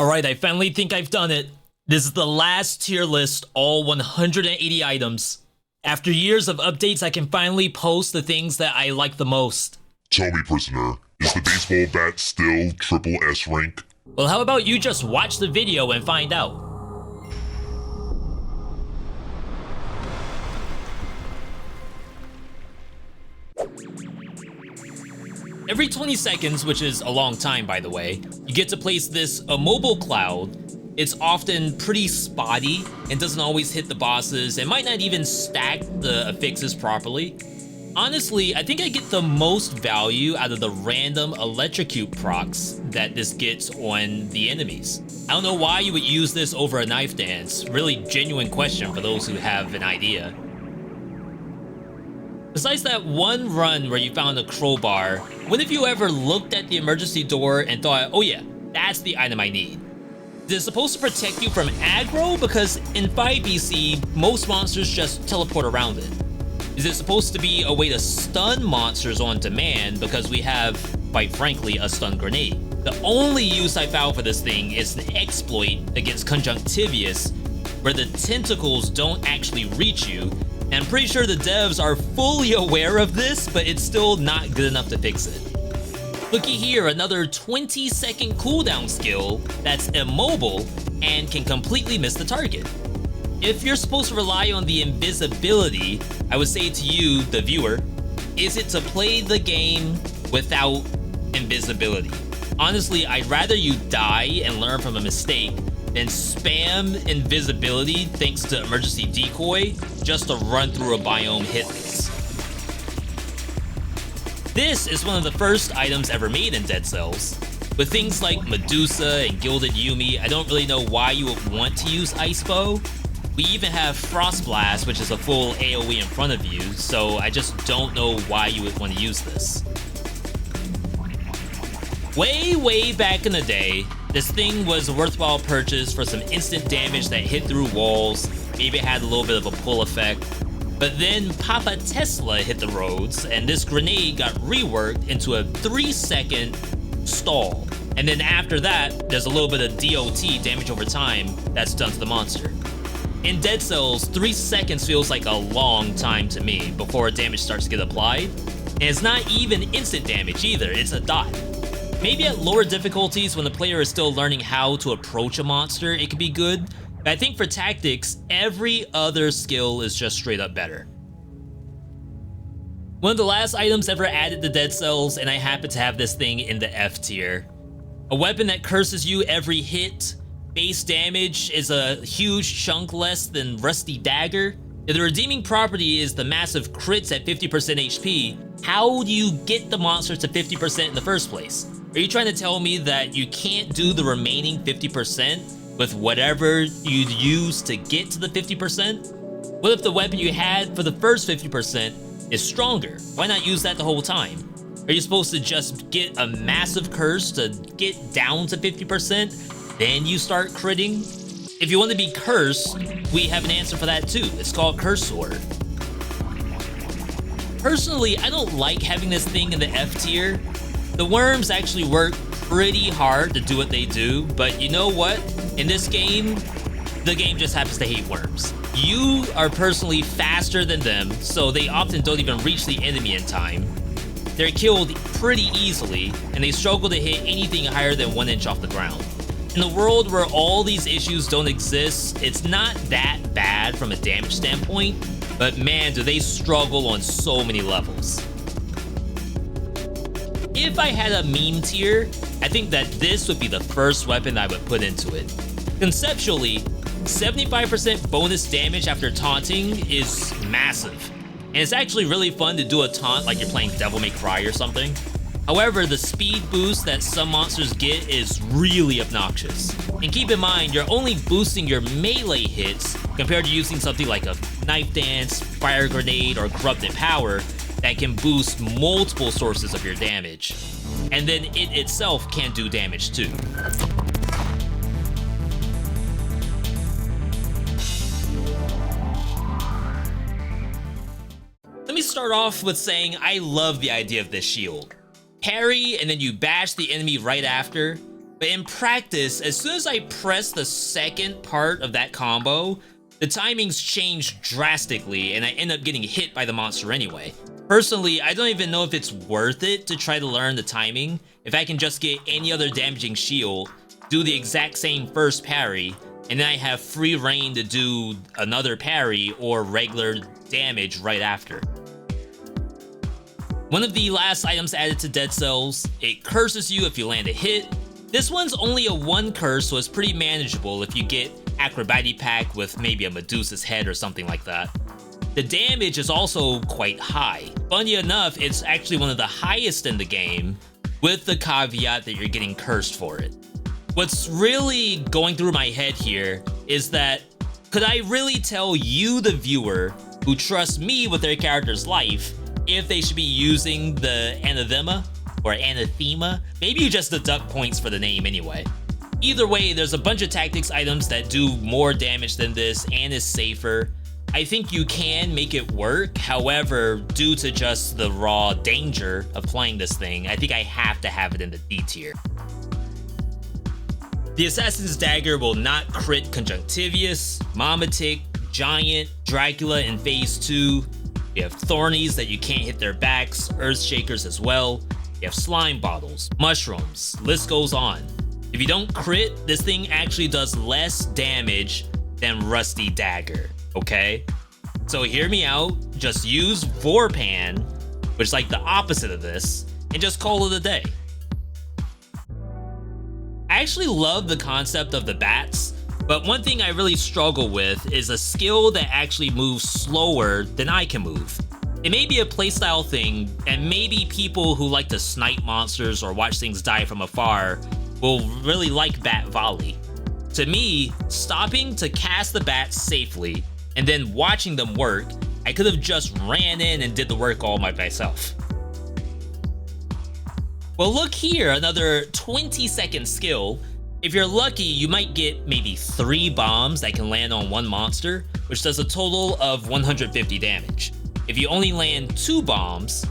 Alright, I finally think I've done it. This is the last tier list, all 180 items. After years of updates, I can finally post the things that I like the most. Tell me, prisoner, is the baseball bat still triple S rank? Well, how about you just watch the video and find out? Every 20 seconds, which is a long time by the way, you get to place this immobile cloud. It's often pretty spotty and doesn't always hit the bosses and might not even stack the affixes properly. Honestly, I think I get the most value out of the random electrocute procs that this gets on the enemies. I don't know why you would use this over a knife dance. Really genuine question for those who have an idea. Besides that one run where you found a crowbar, when have you ever looked at the emergency door and thought, oh yeah, that's the item I need? Is it supposed to protect you from aggro? Because in 5BC, most monsters just teleport around it. Is it supposed to be a way to stun monsters on demand because we have, quite frankly, a stun grenade? The only use I found for this thing is an exploit against Conjunctivius, where the tentacles don't actually reach you. And I'm pretty sure the devs are fully aware of this, but it's still not good enough to fix it. Looky here, another 20-second cooldown skill that's immobile and can completely miss the target. If you're supposed to rely on the invisibility, I would say to you, the viewer, is it to play the game without invisibility? Honestly, I'd rather you die and learn from a mistake than spam invisibility thanks to emergency decoy just to run through a biome hitless. This is one of the first items ever made in Dead Cells. With things like Medusa and Gilded Yumi, I don't really know why you would want to use Ice Bow. We even have Frost Blast, which is a full AoE in front of you, so I just don't know why you would want to use this. Way back in the day, this thing was a worthwhile purchase for some instant damage that hit through walls. Maybe it had a little bit of a pull effect. But then Papa Tesla hit the roads, and this grenade got reworked into a 3-second stall. And then after that, there's a little bit of DOT, damage over time, that's done to the monster. In Dead Cells, 3 seconds feels like a long time to me before damage starts to get applied. And it's not even instant damage either, it's a dot. Maybe at lower difficulties when the player is still learning how to approach a monster, it could be good. But I think for tactics, every other skill is just straight up better. One of the last items ever added to Dead Cells, and I happen to have this thing in the F tier. A weapon that curses you every hit. Base damage is a huge chunk less than Rusty Dagger. If the redeeming property is the massive crits at 50% HP, how do you get the monster to 50% in the first place? Are you trying to tell me that you can't do the remaining 50% with whatever you'd use to get to the 50%? What if the weapon you had for the first 50% is stronger? Why not use that the whole time? Are you supposed to just get a massive curse to get down to 50%, then you start critting? If you want to be cursed, we have an answer for that too. It's called Curse Sword. Personally, I don't like having this thing in the F tier. The worms actually work pretty hard to do what they do, but you know what? In this game, the game just happens to hate worms. You are personally faster than them, so they often don't even reach the enemy in time. They're killed pretty easily, and they struggle to hit anything higher than 1 inch off the ground. In a world where all these issues don't exist, it's not that bad from a damage standpoint, but man, do they struggle on so many levels. If I had a meme tier, I think that this would be the first weapon I would put into it. Conceptually, 75% bonus damage after taunting is massive, and it's actually really fun to do a taunt like you're playing Devil May Cry or something. However, the speed boost that some monsters get is really obnoxious. And keep in mind, you're only boosting your melee hits compared to using something like a knife dance, fire grenade, or corrupted power that can boost multiple sources of your damage. And then it itself can do damage too. Let me start off with saying I love the idea of this shield. Parry and then you bash the enemy right after, But in practice, as soon as I press the second part of that combo, the timings change drastically and I end up getting hit by the monster anyway. Personally, I don't even know if it's worth it to try to learn the timing if I can just get any other damaging shield, do the exact same first parry, and then I have free reign to do another parry or regular damage right after. One of the last items added to Dead Cells, it curses you if you land a hit. This one's only a 1 curse, so it's pretty manageable if you get Acrobati Pack with maybe a Medusa's head or something like that. The damage is also quite high. Funny enough, it's actually one of the highest in the game, with the caveat that you're getting cursed for it. What's really going through my head here is that, could I really tell you, the viewer, who trusts me with their character's life, if they should be using the anathema or anathema? Maybe you just deduct points for the name anyway. Either way, there's a bunch of tactics items that do more damage than this and is safer. I think you can make it work, however, due to just the raw danger of playing this thing, I think I have to have it in the D tier. The Assassin's Dagger will not crit Conjunctivius, Mamatic, Giant, Dracula in Phase 2. You have Thornies that you can't hit their backs, Earthshakers as well. You have Slime Bottles, Mushrooms, list goes on. If you don't crit, this thing actually does less damage than Rusty Dagger, okay? So hear me out, just use Vorpan, which is like the opposite of this, and just call it a day. I actually love the concept of the bats, but one thing I really struggle with is a skill that actually moves slower than I can move. It may be a playstyle thing, and maybe people who like to snipe monsters or watch things die from afar will really like Bat Volley. To me, stopping to cast the bats safely and then watching them work, I could have just ran in and did the work all by myself. Well, look here, another 20-second skill. If you're lucky, you might get maybe 3 bombs that can land on 1 monster, which does a total of 150 damage. If you only land 2 bombs,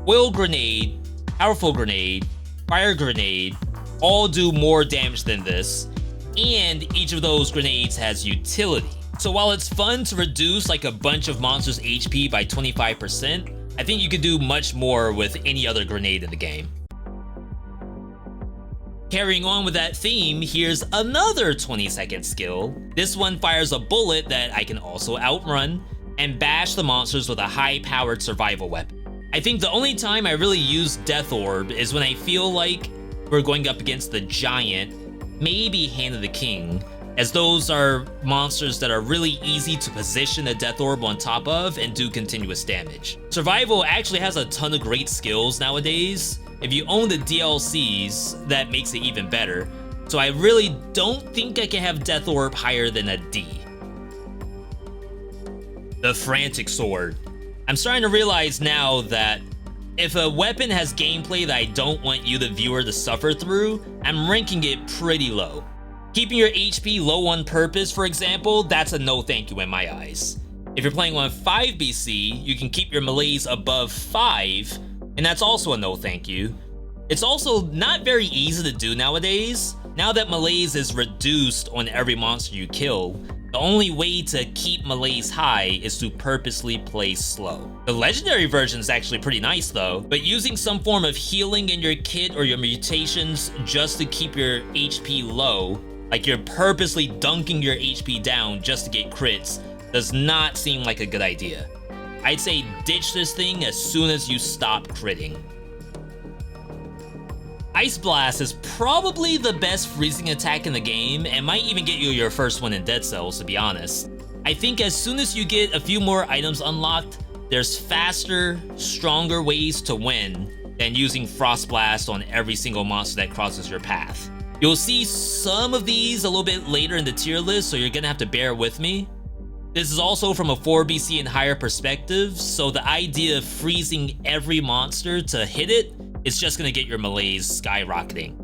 Oil Grenade, Powerful Grenade, Fire Grenade, all do more damage than this, and each of those grenades has utility. So while it's fun to reduce like a bunch of monsters' HP by 25%, I think you could do much more with any other grenade in the game. Carrying on with that theme, here's another 20-second skill. This one fires a bullet that I can also outrun and bash the monsters with a high-powered survival weapon. I think the only time I really use Death Orb is when I feel like we're going up against the Giant, maybe Hand of the King, as those are monsters that are really easy to position a Death Orb on top of and do continuous damage. Survival actually has a ton of great skills nowadays. If you own the DLCs, that makes it even better. So I really don't think I can have Death Orb higher than a D. The Frantic Sword. I'm starting to realize now that if a weapon has gameplay that I don't want you, the viewer, to suffer through, I'm ranking it pretty low. Keeping your HP low on purpose, for example, that's a no thank you in my eyes. If you're playing on 5 BC, you can keep your melees above 5, and that's also a no thank you. It's also not very easy to do nowadays. Now that melees is reduced on every monster you kill, the only way to keep melees high is to purposely play slow. The legendary version is actually pretty nice though, but using some form of healing in your kit or your mutations just to keep your HP low, like you're purposely dunking your HP down just to get crits, does not seem like a good idea. I'd say ditch this thing as soon as you stop critting. Ice Blast is probably the best freezing attack in the game and might even get you your first one in Dead Cells, to be honest. I think as soon as you get a few more items unlocked, there's faster, stronger ways to win than using Frost Blast on every single monster that crosses your path. You'll see some of these a little bit later in the tier list, so you're gonna have to bear with me. This is also from a 4 BC and higher perspective, so the idea of freezing every monster to hit it is just gonna get your melees skyrocketing.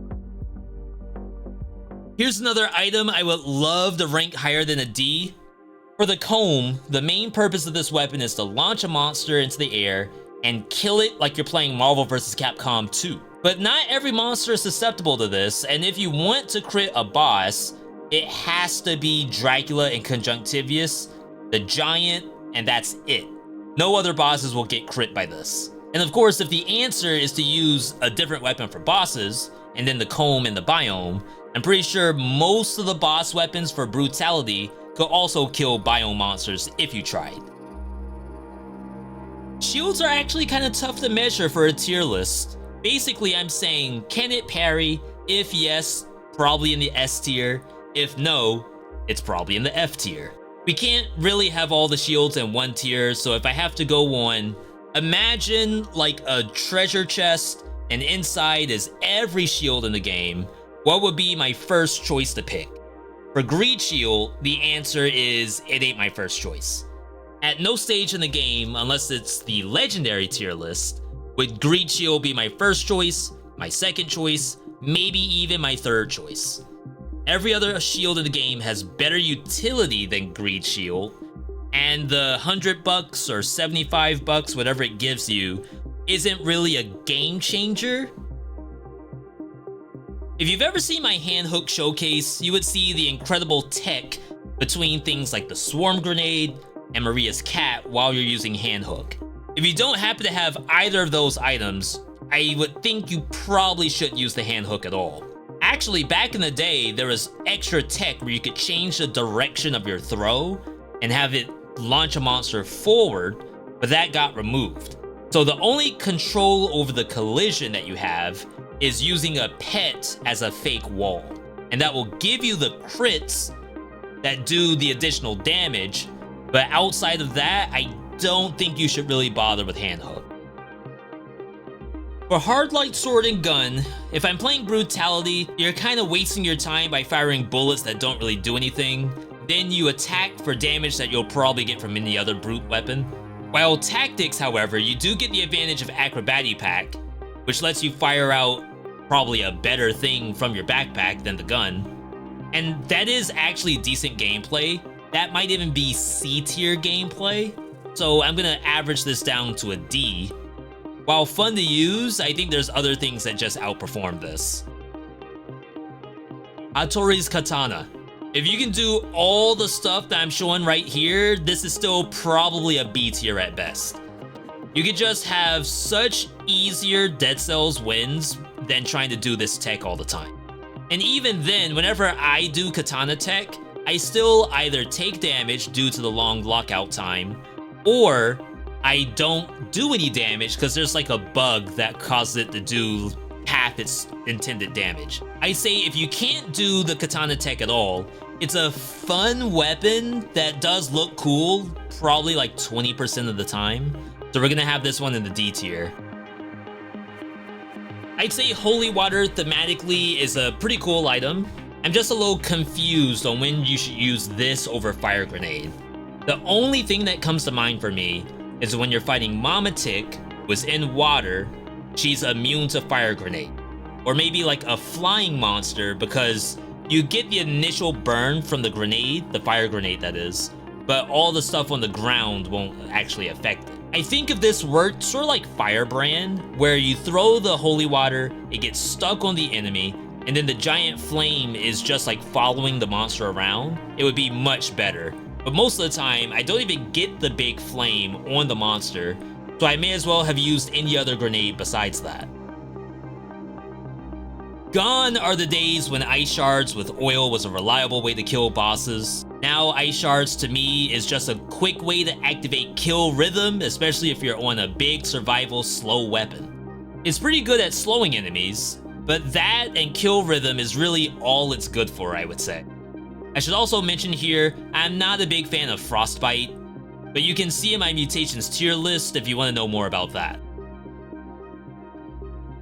Here's another item I would love to rank higher than a D. For the Comb, the main purpose of this weapon is to launch a monster into the air and kill it like you're playing Marvel vs. Capcom 2. But not every monster is susceptible to this, and if you want to crit a boss, it has to be Dracula and Conjunctivius, the giant, and that's it. No other bosses will get crit by this. And of course, if the answer is to use a different weapon for bosses, and then the comb and the biome, I'm pretty sure most of the boss weapons for brutality could also kill biome monsters if you tried. Shields are actually kind of tough to measure for a tier list. Basically, I'm saying, can it parry? If yes, probably in the S tier. If no, it's probably in the F tier. We can't really have all the shields in one tier, so if I have to go on, imagine like a treasure chest, and inside is every shield in the game. What would be my first choice to pick? For Greed Shield, the answer is it ain't my first choice. At no stage in the game, unless it's the legendary tier list, would Greed Shield be my first choice, my second choice, maybe even my third choice. Every other shield in the game has better utility than Greed Shield, and the $100 or $75, whatever it gives you, isn't really a game changer. If you've ever seen my hand hook showcase, you would see the incredible tech between things like the swarm grenade and Maria's cat while you're using hand hook. If you don't happen to have either of those items, I would think you probably shouldn't use the hand hook at all. Actually, back in the day, there was extra tech where you could change the direction of your throw and have it launch a monster forward, but that got removed. So the only control over the collision that you have is using a pet as a fake wall, and that will give you the crits that do the additional damage, but outside of that, I don't think you should really bother with hand hook. For hard light sword and gun, if I'm playing brutality, you're kind of wasting your time by firing bullets that don't really do anything. Then you attack for damage that you'll probably get from any other brute weapon. While tactics, however, you do get the advantage of Acrobati Pack, which lets you fire out probably a better thing from your backpack than the gun. And that is actually decent gameplay. That might even be C tier gameplay. So I'm gonna average this down to a D. While fun to use, I think there's other things that just outperform this. Hattori's Katana. If you can do all the stuff that I'm showing right here, this is still probably a B tier at best. You could just have such easier Dead Cells wins than trying to do this tech all the time. And even then, whenever I do katana tech, I still either take damage due to the long lockout time, or I don't do any damage because there's like a bug that causes it to do half its intended damage. I say if you can't do the katana tech at all, it's a fun weapon that does look cool, probably like 20% of the time. So we're gonna have this one in the D tier. I'd say Holy Water thematically is a pretty cool item. I'm just a little confused on when you should use this over Fire Grenade. The only thing that comes to mind for me is when you're fighting Mama Tick, who's in water, she's immune to Fire Grenade. Or maybe like a flying monster, because you get the initial burn from the grenade, the Fire Grenade that is, but all the stuff on the ground won't actually affect it. I think if this worked sort of like Firebrand, where you throw the holy water, it gets stuck on the enemy, and then the giant flame is just like following the monster around, it would be much better. But most of the time, I don't even get the big flame on the monster, so I may as well have used any other grenade besides that. Gone are the days when ice shards with oil was a reliable way to kill bosses. Now ice shards to me is just a quick way to activate kill rhythm, especially if you're on a big survival slow weapon. It's pretty good at slowing enemies, but that and kill rhythm is really all it's good for, I would say. I should also mention here, I'm not a big fan of Frostbite, but you can see in my mutations tier list if you want to know more about that.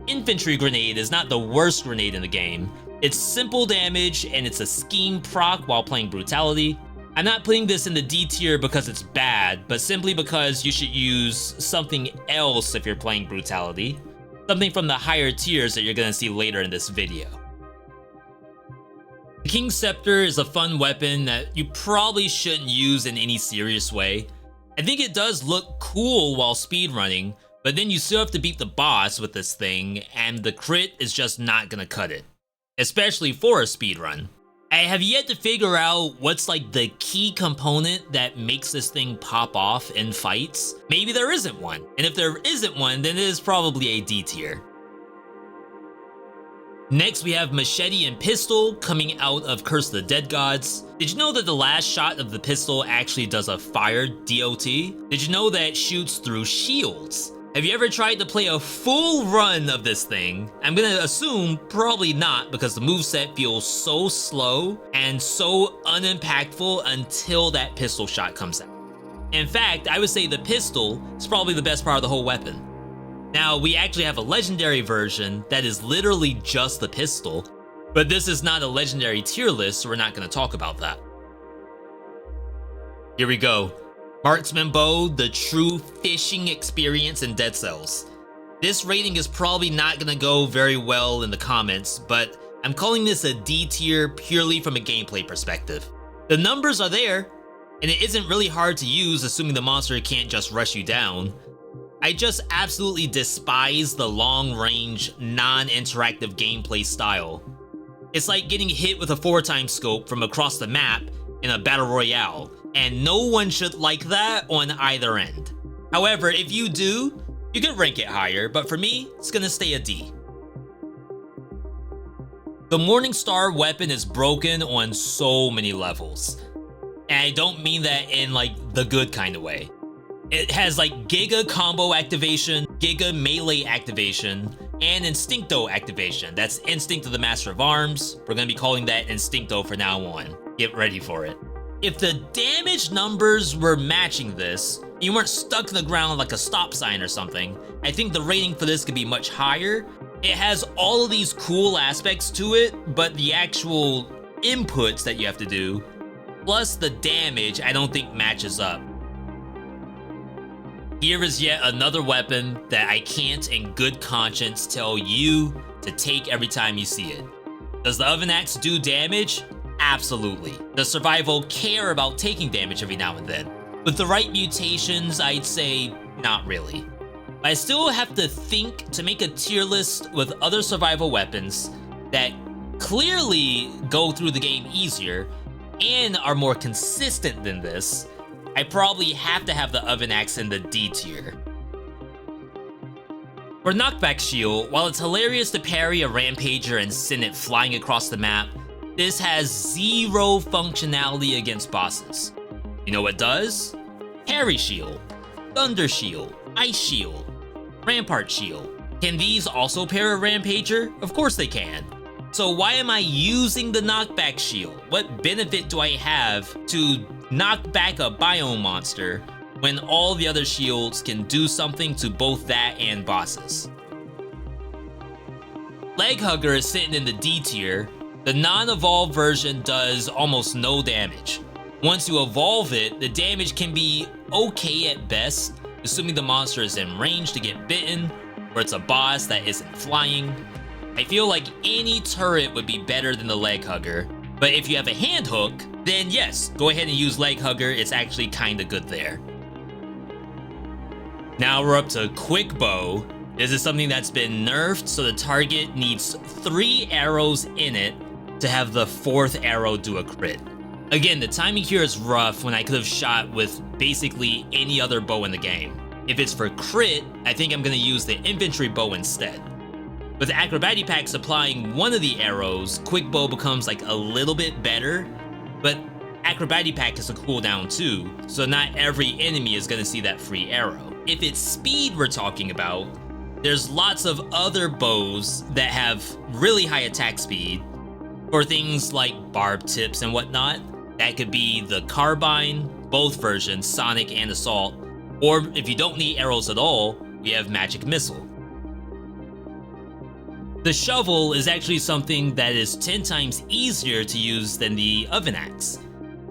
Infantry Grenade is not the worst grenade in the game. It's simple damage and it's a scheme proc while playing Brutality. I'm not putting this in the D tier because it's bad, but simply because you should use something else if you're playing Brutality. Something from the higher tiers that you're gonna see later in this video. The King's Scepter is a fun weapon that you probably shouldn't use in any serious way. I think it does look cool while speedrunning, But then you still have to beat the boss with this thing, and the crit is just not gonna cut it. Especially for a speedrun. I have yet to figure out what's like the key component that makes this thing pop off in fights. Maybe there isn't one, and if there isn't one, then it is probably a D tier. Next, we have Machete and Pistol coming out of Curse of the Dead Gods. Did you know that the last shot of the pistol actually does a fire DOT? Did you know that it shoots through shields? Have you ever tried to play a full run of this thing? I'm gonna assume probably not, because the moveset feels so slow and so unimpactful until that pistol shot comes out. In fact, I would say the pistol is probably the best part of the whole weapon. Now, we actually have a legendary version that is literally just the pistol, but this is not a legendary tier list, so we're not gonna talk about that. Here we go. Marksman Bow, the true fishing experience in Dead Cells. This rating is probably not gonna go very well in the comments, but I'm calling this a D tier purely from a gameplay perspective. The numbers are there, and it isn't really hard to use assuming the monster can't just rush you down. I just absolutely despise the long-range, non-interactive gameplay style. It's like getting hit with a 4x scope from across the map in a battle royale, and no one should like that on either end. However, if you do, you can rank it higher, but for me, it's gonna stay a D. The Morningstar weapon is broken on so many levels, and I don't mean that in like the good kind of way. It has like Giga combo activation, Giga melee activation, and Instincto activation. That's Instinct of the Master of Arms. We're gonna be calling that Instincto from now on. Get ready for it. If the damage numbers were matching this, you weren't stuck in the ground like a stop sign or something, I think the rating for this could be much higher. It has all of these cool aspects to it, but the actual inputs that you have to do, plus the damage, I don't think matches up. Here is yet another weapon that I can't in good conscience tell you to take every time you see it. Does the Oven Axe do damage? Absolutely. Does Survival care about taking damage every now and then? With the right mutations, I'd say not really. But I still have to think to make a tier list with other survival weapons that clearly go through the game easier and are more consistent than this. I probably have to have the Oven Axe in the D tier. For Knockback Shield, while it's hilarious to parry a Rampager and send it flying across the map, this has zero functionality against bosses. You know what does? Parry Shield, Thunder Shield, Ice Shield, Rampart Shield. Can these also pair a Rampager? Of course they can. So why am I using the Knockback Shield? What benefit do I have to knock back a biome monster when all the other shields can do something to both that and bosses? Leg Hugger is sitting in the D tier. The non-evolved version does almost no damage. Once you evolve it, the damage can be okay at best, assuming the monster is in range to get bitten, or it's a boss that isn't flying. I feel like any turret would be better than the Leg Hugger, but if you have a hand hook, then yes, go ahead and use Leg Hugger, it's actually kinda good there. Now we're up to Quick Bow. This is something that's been nerfed, so the target needs 3 arrows in it to have the 4th arrow do a crit. Again, the timing here is rough when I could have shot with basically any other bow in the game. If it's for crit, I think I'm gonna use the infantry bow instead. With Acrobatic Pack supplying one of the arrows, Quick Bow becomes like a little bit better, but Acrobatic Pack is a cooldown too, so not every enemy is gonna see that free arrow. If it's speed we're talking about, there's lots of other bows that have really high attack speed for things like barb tips and whatnot. That could be the Carbine, both versions, Sonic and Assault, or if you don't need arrows at all, we have Magic Missile. The Shovel is actually something that is 10 times easier to use than the Oven Axe.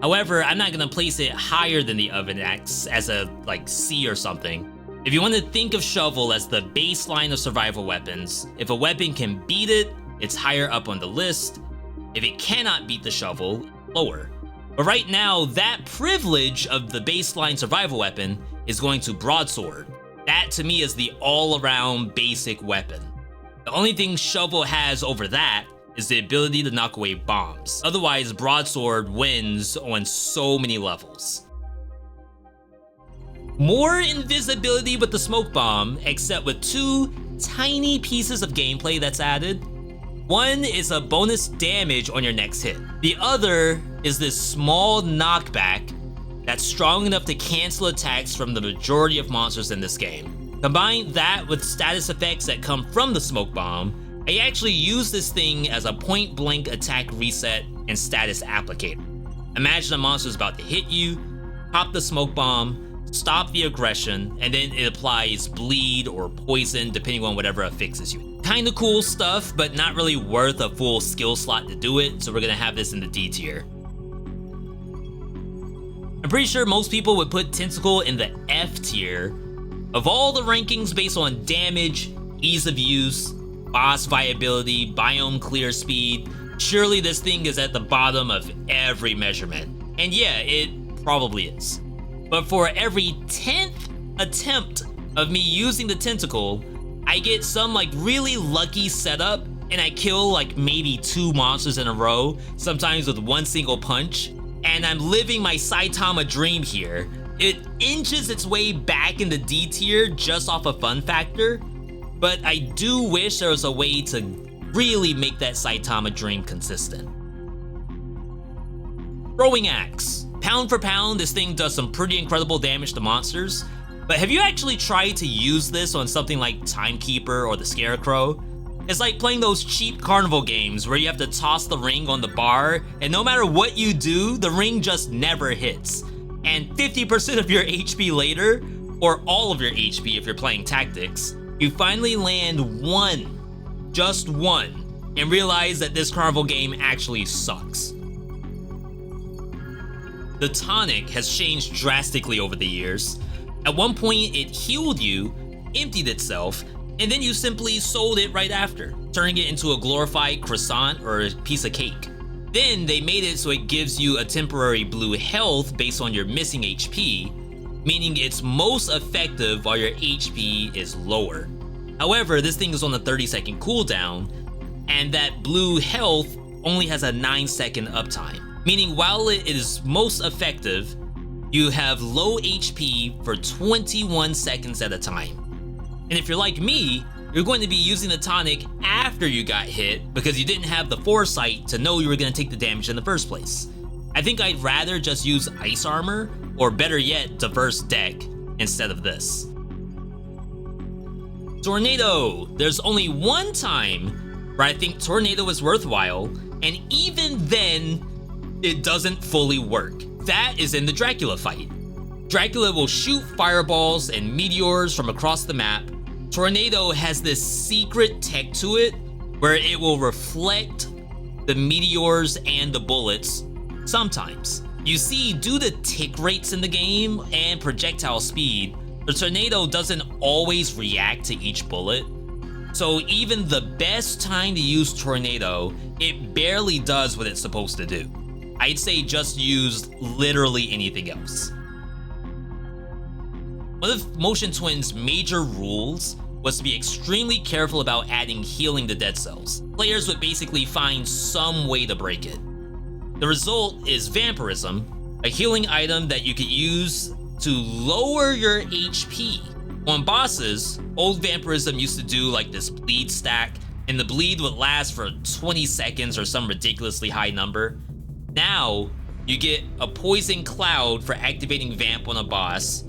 However, I'm not gonna place it higher than the Oven Axe as a like C or something. If you want to think of Shovel as the baseline of survival weapons, if a weapon can beat it, it's higher up on the list. If it cannot beat the Shovel, lower. But right now, that privilege of the baseline survival weapon is going to Broadsword. That to me is the all-around basic weapon. The only thing Shovel has over that is the ability to knock away bombs. Otherwise, Broadsword wins on so many levels. More invisibility with the smoke bomb, except with two tiny pieces of gameplay that's added. One is a bonus damage on your next hit. The other is this small knockback that's strong enough to cancel attacks from the majority of monsters in this game. Combine that with status effects that come from the smoke bomb, I actually use this thing as a point-blank attack reset and status applicator. Imagine a monster's about to hit you, pop the smoke bomb, stop the aggression, and then it applies bleed or poison depending on whatever affixes you. Kinda cool stuff, but not really worth a full skill slot to do it, so we're gonna have this in the D tier. I'm pretty sure most people would put Tentacle in the F tier. Of all the rankings based on damage, ease of use, boss viability, biome clear speed, surely this thing is at the bottom of every measurement. And yeah, it probably is. But for every 10th attempt of me using the Tentacle, I get some like really lucky setup and I kill like maybe 2 monsters in a row, sometimes with one single punch, and I'm living my Saitama dream here. It inches its way back into D tier just off a fun factor, but I do wish there was a way to really make that Saitama dream consistent. Throwing Axe. Pound for pound, this thing does some pretty incredible damage to monsters, but have you actually tried to use this on something like Timekeeper or the Scarecrow? It's like playing those cheap carnival games where you have to toss the ring on the bar, and no matter what you do, the ring just never hits. And 50% of your HP later, or all of your HP if you're playing tactics, you finally land one, just one, and realize that this carnival game actually sucks. The tonic has changed drastically over the years. At one point, it healed you, emptied itself, and then you simply sold it right after, turning it into a glorified croissant or a piece of cake. Then they made it so it gives you a temporary blue health based on your missing HP, meaning it's most effective while your HP is lower. However, this thing is on a 30-second cooldown, and that blue health only has a 9-second uptime, meaning while it is most effective, you have low HP for 21 seconds at a time. And if you're like me, you're going to be using the tonic after you got hit because you didn't have the foresight to know you were going to take the damage in the first place. I think I'd rather just use Ice Armor, or better yet, Diverse Deck, instead of this. Tornado. There's only one time where I think Tornado is worthwhile, and even then, it doesn't fully work. That is in the Dracula fight. Dracula will shoot fireballs and meteors from across the map. Tornado has this secret tech to it where it will reflect the meteors and the bullets sometimes. You see, due to tick rates in the game and projectile speed, the tornado doesn't always react to each bullet. So even the best time to use Tornado, it barely does what it's supposed to do. I'd say just use literally anything else. One of Motion Twin's major rules was to be extremely careful about adding healing to dead cells. Players would basically find some way to break it. The result is Vampirism, a healing item that you could use to lower your HP. On bosses, old Vampirism used to do like this bleed stack, and the bleed would last for 20 seconds or some ridiculously high number. Now, you get a poison cloud for activating Vamp on a boss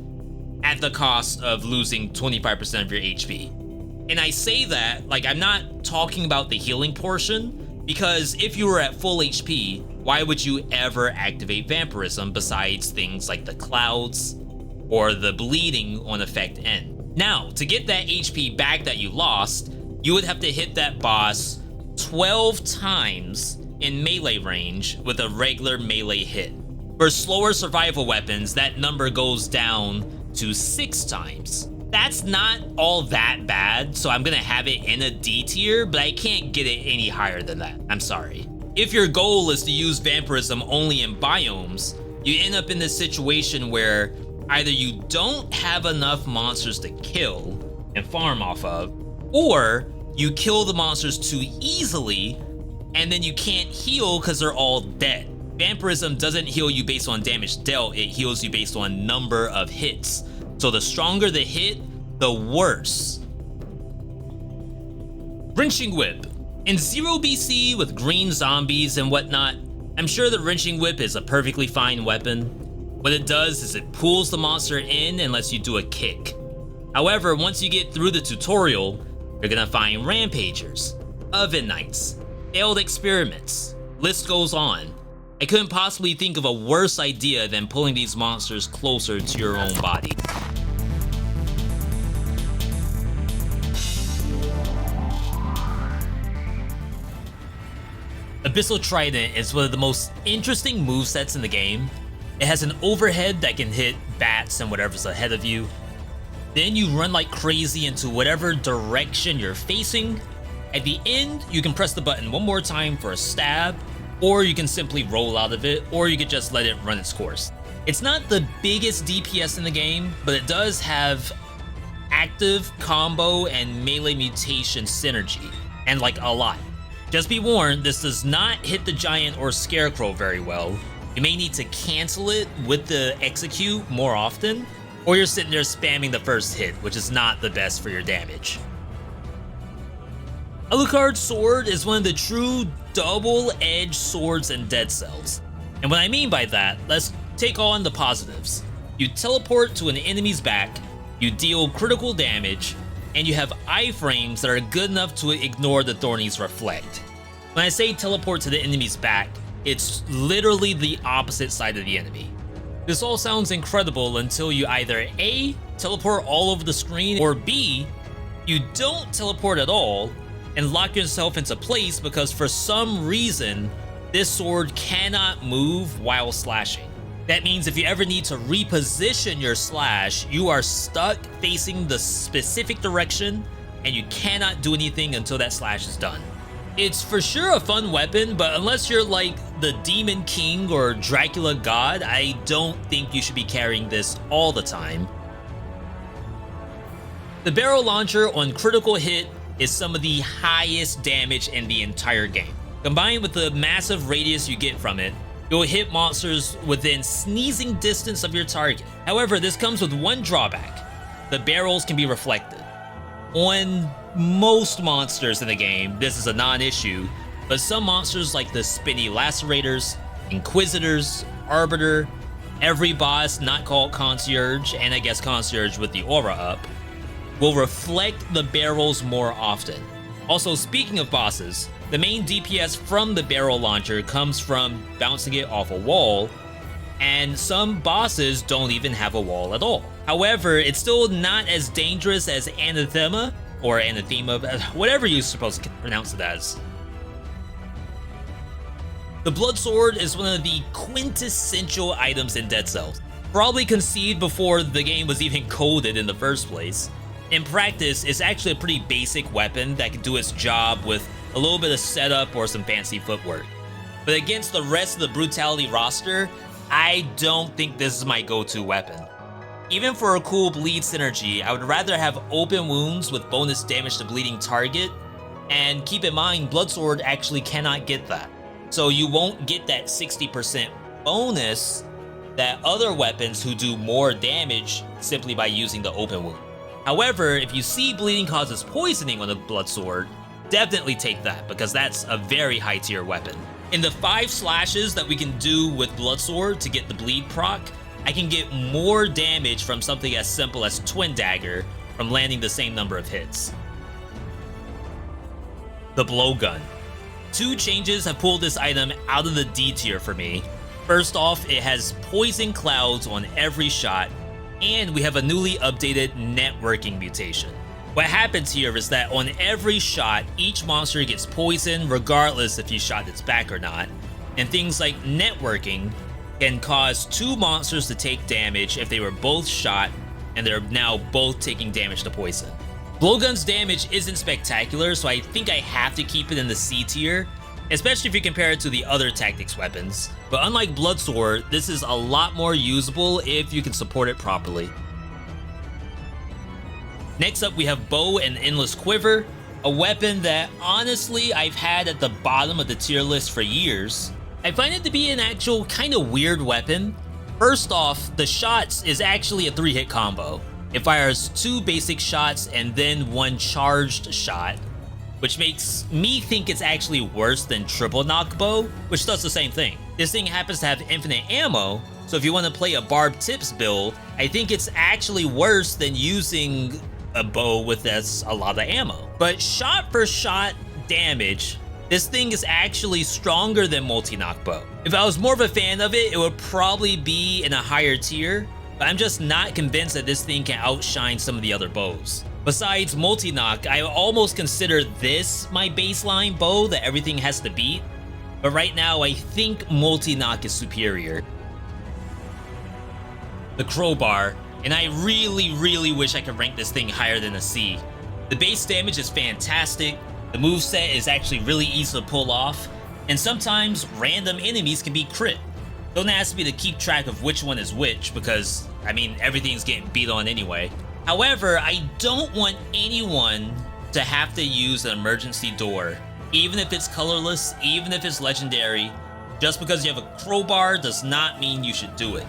at the cost of losing 25% of your HP. And I say that, like, I'm not talking about the healing portion, because if you were at full HP, why would you ever activate Vampirism besides things like the clouds or the bleeding on effect N? Now, to get that HP back that you lost, you would have to hit that boss 12 times in melee range with a regular melee hit. For slower survival weapons, that number goes down to 6 times. That's not all that bad, so I'm gonna have it in a D tier, but I can't get it any higher than that. I'm sorry. If your goal is to use Vampirism only in biomes, you end up in this situation where Either you don't have enough monsters to kill and farm off of, or you kill the monsters too easily and then you can't heal because they're all dead. Vampirism doesn't heal you based on damage dealt, it heals you based on number of hits. So the stronger the hit, the worse. Wrenching Whip. In 0 BC with green zombies and whatnot, I'm sure the Wrenching Whip is a perfectly fine weapon. What it does is it pulls the monster in and lets you do a kick. However, once you get through the tutorial, you're gonna find Rampagers, Oven Knights, failed experiments, list goes on. I couldn't possibly think of a worse idea than pulling these monsters closer to your own body. Abyssal Trident is one of the most interesting movesets in the game. It has an overhead that can hit bats and whatever's ahead of you. Then you run like crazy into whatever direction you're facing. At the end, you can press the button one more time for a stab, or you can simply roll out of it, or you could just let it run its course. It's not the biggest DPS in the game, but it does have active combo and melee mutation synergy, and like a lot. Just be warned, this does not hit the giant or scarecrow very well. You may need to cancel it with the execute more often, or you're sitting there spamming the first hit, which is not the best for your damage. Alucard's sword is one of the true double-edged swords in Dead Cells. And what I mean by that, let's take on the positives. You teleport to an enemy's back, you deal critical damage, and you have iframes that are good enough to ignore the Thorny's reflect. When I say teleport to the enemy's back, it's literally the opposite side of the enemy. This all sounds incredible until you either A, teleport all over the screen, or B, you don't teleport at all and lock yourself into place because for some reason, this sword cannot move while slashing. That means if you ever need to reposition your slash, you are stuck facing the specific direction and you cannot do anything until that slash is done. It's for sure a fun weapon, but unless you're like the Demon King or Dracula God, I don't think you should be carrying this all the time. The barrel launcher on critical hit is some of the highest damage in the entire game. Combined with the massive radius you get from it, you'll hit monsters within sneezing distance of your target. However, this comes with one drawback. The barrels can be reflected. On most monsters in the game, this is a non-issue, but some monsters like the Spinny Lacerators, Inquisitors, Arbiter, every boss not called Concierge, and I guess Concierge with the aura up, will reflect the barrels more often. Also, speaking of bosses, the main DPS from the barrel launcher comes from bouncing it off a wall, and some bosses don't even have a wall at all. However, it's still not as dangerous as Anathema, or Anathema, whatever you're supposed to pronounce it as. The Blood Sword is one of the quintessential items in Dead Cells, probably conceived before the game was even coded in the first place. In practice, it's actually a pretty basic weapon that can do its job with a little bit of setup or some fancy footwork. But against the rest of the Brutality roster, I don't think this is my go-to weapon. Even for a cool bleed synergy, I would rather have open wounds with bonus damage to bleeding target, and keep in mind, Bloodsword actually cannot get that. So you won't get that 60% bonus that other weapons who do more damage simply by using the open wound. However, if you see bleeding causes poisoning on a Bloodsword, definitely take that, because that's a very high tier weapon. In the 5 slashes that we can do with Bloodsword to get the bleed proc, I can get more damage from something as simple as Twin Dagger from landing the same number of hits. The Blowgun. 2 changes have pulled this item out of the D tier for me. First off, it has poison clouds on every shot, and we have a newly updated networking mutation. What happens here is that on every shot, each monster gets poisoned regardless if you shot its back or not, and things like networking can cause 2 monsters to take damage if they were both shot and they're now both taking damage to poison. Blowgun's damage isn't spectacular, so I think I have to keep it in the C tier. especially if you compare it to the other tactics weapons. But unlike Bloodsword, this is a lot more usable if you can support it properly. Next up, we have Bow and Endless Quiver, a weapon that honestly I've had at the bottom of the tier list for years. I find it to be an actual kind of weird weapon. First off, the shots is actually a 3-hit combo. It fires 2 basic shots and then 1 charged shot, which makes me think it's actually worse than triple knockbow, which does the same thing. This thing happens to have infinite ammo, so if you want to play a barbed tips build, I think it's actually worse than using a bow with a lot of ammo. But shot for shot damage, this thing is actually stronger than multi-knockbow. If I was more of a fan of it, it would probably be in a higher tier, but I'm just not convinced that this thing can outshine some of the other bows. Besides multi-knock, I almost consider this my baseline bow that everything has to beat, but right now I think multi-knock is superior. The crowbar, and I really wish I could rank this thing higher than a C. The base damage is fantastic, the moveset is actually really easy to pull off, and sometimes random enemies can be crit. Don't ask me to keep track of which one is which, because, I mean, everything's getting beat on anyway. However, I don't want anyone to have to use an emergency door, even if it's colorless, even if it's legendary. Just because you have a crowbar does not mean you should do it.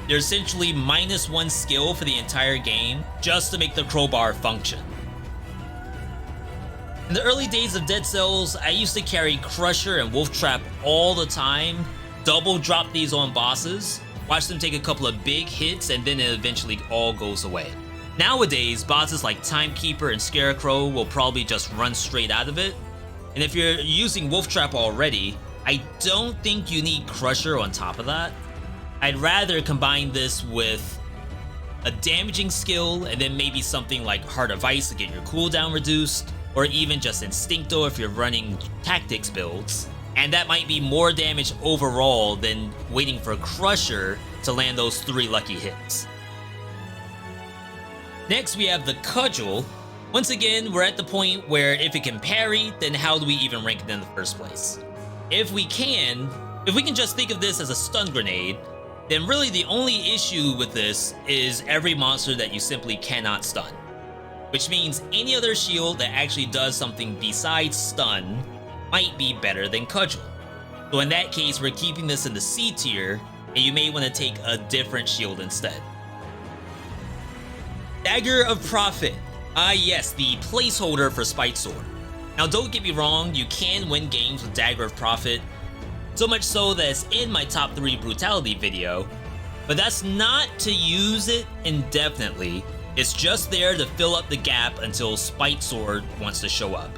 You're essentially -1 skill for the entire game just to make the crowbar function. In the early days of Dead Cells, I used to carry Crusher and Wolf Trap all the time, double drop these on bosses, watch them take a couple of big hits, and then it eventually all goes away. Nowadays, bosses like Timekeeper and Scarecrow will probably just run straight out of it, and if you're using Wolf Trap already, I don't think you need Crusher on top of that. I'd rather combine this with a damaging skill and then maybe something like Heart of Ice to get your cooldown reduced, or even just Instincto if you're running tactics builds. And that might be more damage overall than waiting for Crusher to land those 3 lucky hits. Next, we have the Cudgel. Once again, we're at the point where if it can parry, then how do we even rank it in the first place? If we can just think of this as a stun grenade, then really the only issue with this is every monster that you simply cannot stun. Which means any other shield that actually does something besides stun might be better than Cudgel. So in that case, we're keeping this in the C tier, and you may want to take a different shield instead. Dagger of Prophet. Yes, the placeholder for Spite Sword. Now don't get me wrong, you can win games with Dagger of Prophet, so much so that it's in my top 3 brutality video, but that's not to use it indefinitely. It's just there to fill up the gap until Spite Sword wants to show up.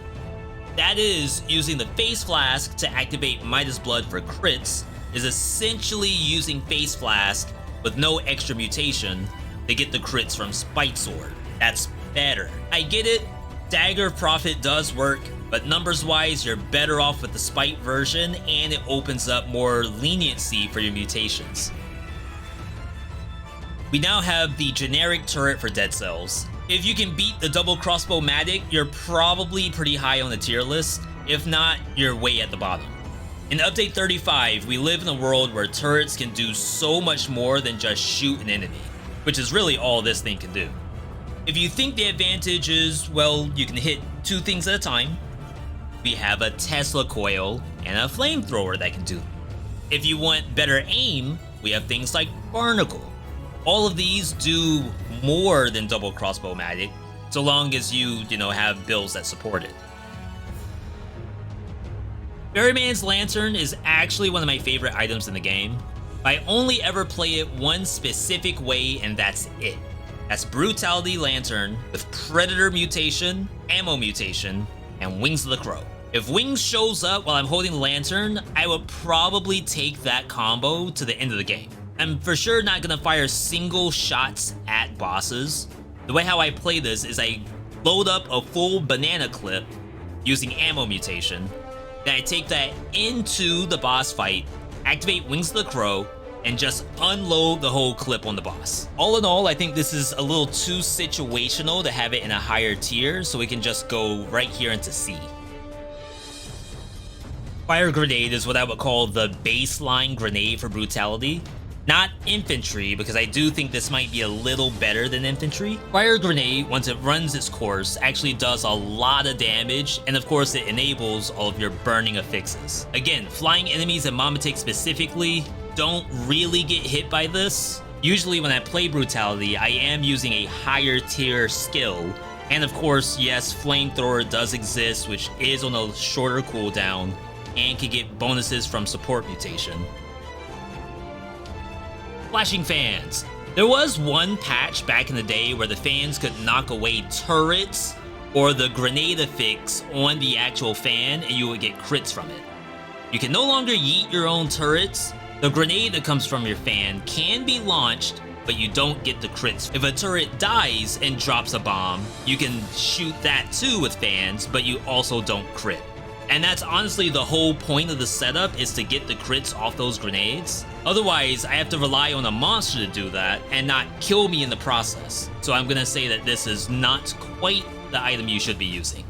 That is, using the Face Flask to activate Midas Blood for crits is essentially using Face Flask with no extra mutation to get the crits from Spite Sword. That's better. I get it, Dagger of Prophet does work, but numbers-wise, you're better off with the Spite version, and it opens up more leniency for your mutations. We now have the generic turret for Dead Cells. If you can beat the double crossbow-matic, you're probably pretty high on the tier list. If not, you're way at the bottom. In Update 35, we live in a world where turrets can do so much more than just shoot an enemy, which is really all this thing can do. If you think the advantage is, well, you can hit 2 things at a time, we have a Tesla coil and a flamethrower that can do. If you want better aim, we have things like Barnacle. All of these do more than double crossbow-matic, so long as you have builds that support it. Ferryman's Lantern is actually one of my favorite items in the game. I only ever play it one specific way, and that's it. That's Brutality Lantern with Predator mutation, Ammo mutation, and Wings of the Crow. If Wings shows up while I'm holding the Lantern, I would probably take that combo to the end of the game. I'm for sure not gonna fire single shots at bosses. The way how I play this is I load up a full banana clip using ammo mutation, then I take that into the boss fight, activate Wings of the Crow, and just unload the whole clip on the boss. All in all, I think this is a little too situational to have it in a higher tier, so we can just go right here into C. Fire grenade is what I would call the baseline grenade for brutality. Not infantry, because I do think this might be a little better than infantry. Fire grenade, once it runs its course, actually does a lot of damage, and of course it enables all of your burning affixes. Again, flying enemies and Mamatics specifically don't really get hit by this. Usually when I play brutality, I am using a higher tier skill. And of course, yes, flamethrower does exist, which is on a shorter cooldown, and can get bonuses from support mutation. Flashing fans. There was one patch back in the day where the fans could knock away turrets or the grenade affix on the actual fan and you would get crits from it. You can no longer yeet your own turrets. The grenade that comes from your fan can be launched, but you don't get the crits. If a turret dies and drops a bomb, you can shoot that too with fans, but you also don't crit. And that's honestly the whole point of the setup, is to get the crits off those grenades. Otherwise, I have to rely on a monster to do that and not kill me in the process. So I'm gonna say that this is not quite the item you should be using.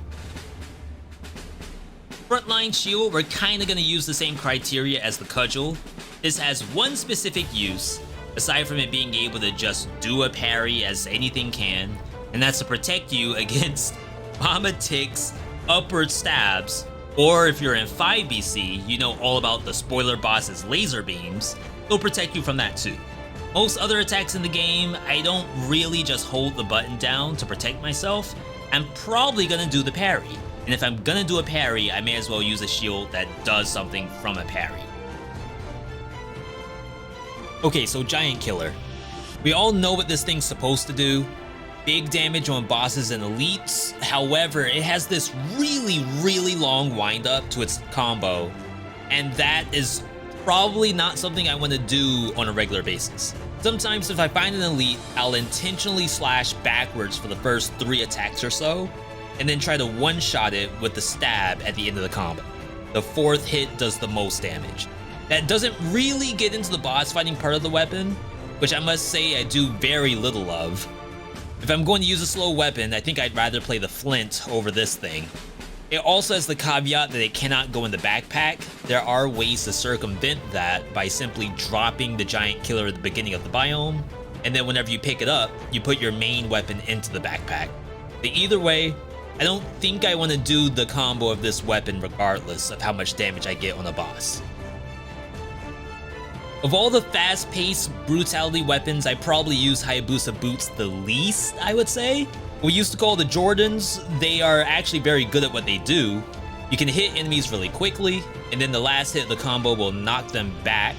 Frontline shield, we're kinda gonna use the same criteria as the cudgel. This has one specific use, aside from it being able to just do a parry as anything can, and that's to protect you against Mamatics upward stabs. Or if you're in 5BC, you know all about the spoiler boss's laser beams. They'll protect you from that too. Most other attacks in the game, I don't really just hold the button down to protect myself. I'm probably gonna do the parry. And if I'm gonna do a parry, I may as well use a shield that does something from a parry. Okay, so Giant Killer. We all know what this thing's supposed to do. Big damage on bosses and elites. However, it has this really long windup to its combo, and that is probably not something I want to do on a regular basis. Sometimes if I find an elite, I'll intentionally slash backwards for the first 3 attacks or so, and then try to one-shot it with the stab at the end of the combo. The 4th hit does the most damage. That doesn't really get into the boss fighting part of the weapon, which I must say I do very little of. If I'm going to use a slow weapon, I think I'd rather play the flint over this thing. It also has the caveat that it cannot go in the backpack. There are ways to circumvent that by simply dropping the Giant Killer at the beginning of the biome, and then whenever you pick it up, you put your main weapon into the backpack. But either way, I don't think I want to do the combo of this weapon regardless of how much damage I get on a boss. Of all the fast-paced brutality weapons, I probably use Hayabusa boots the least, I would say. We used to call the Jordans. They are actually very good at what they do. You can hit enemies really quickly, and then the last hit of the combo will knock them back.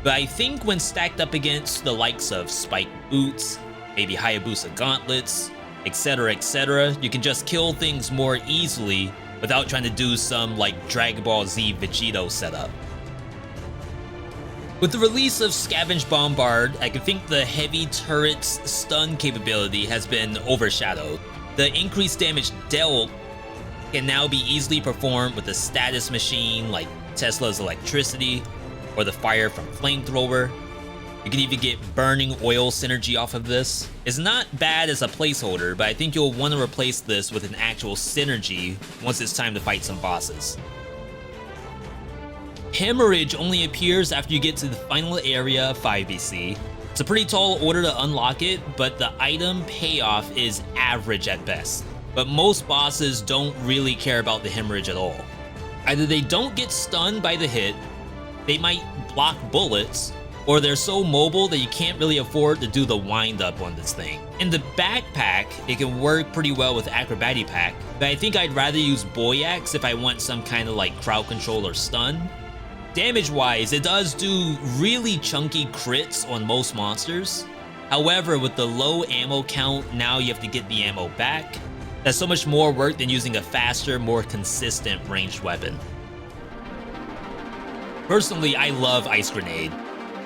But I think when stacked up against the likes of spiked boots, maybe Hayabusa gauntlets, etc., you can just kill things more easily without trying to do some like Dragon Ball Z Vegito setup. With the release of Scavenge Bombard, I can think the heavy turret's stun capability has been overshadowed. The increased damage dealt can now be easily performed with a status machine like Tesla's electricity or the fire from flamethrower. You can even get burning oil synergy off of this. It's not bad as a placeholder, but I think you'll want to replace this with an actual synergy once it's time to fight some bosses. Hemorrhage only appears after you get to the final area of 5BC. It's a pretty tall order to unlock it, but the item payoff is average at best. But most bosses don't really care about the hemorrhage at all. Either they don't get stunned by the hit, they might block bullets, or they're so mobile that you can't really afford to do the wind up on this thing. In the backpack, it can work pretty well with Acrobati Pack, but I think I'd rather use Boyax if I want some kind of like crowd control or stun. Damage-wise, it does do really chunky crits on most monsters. However, with the low ammo count, now you have to get the ammo back. That's so much more work than using a faster, more consistent ranged weapon. Personally, I love Ice Grenade.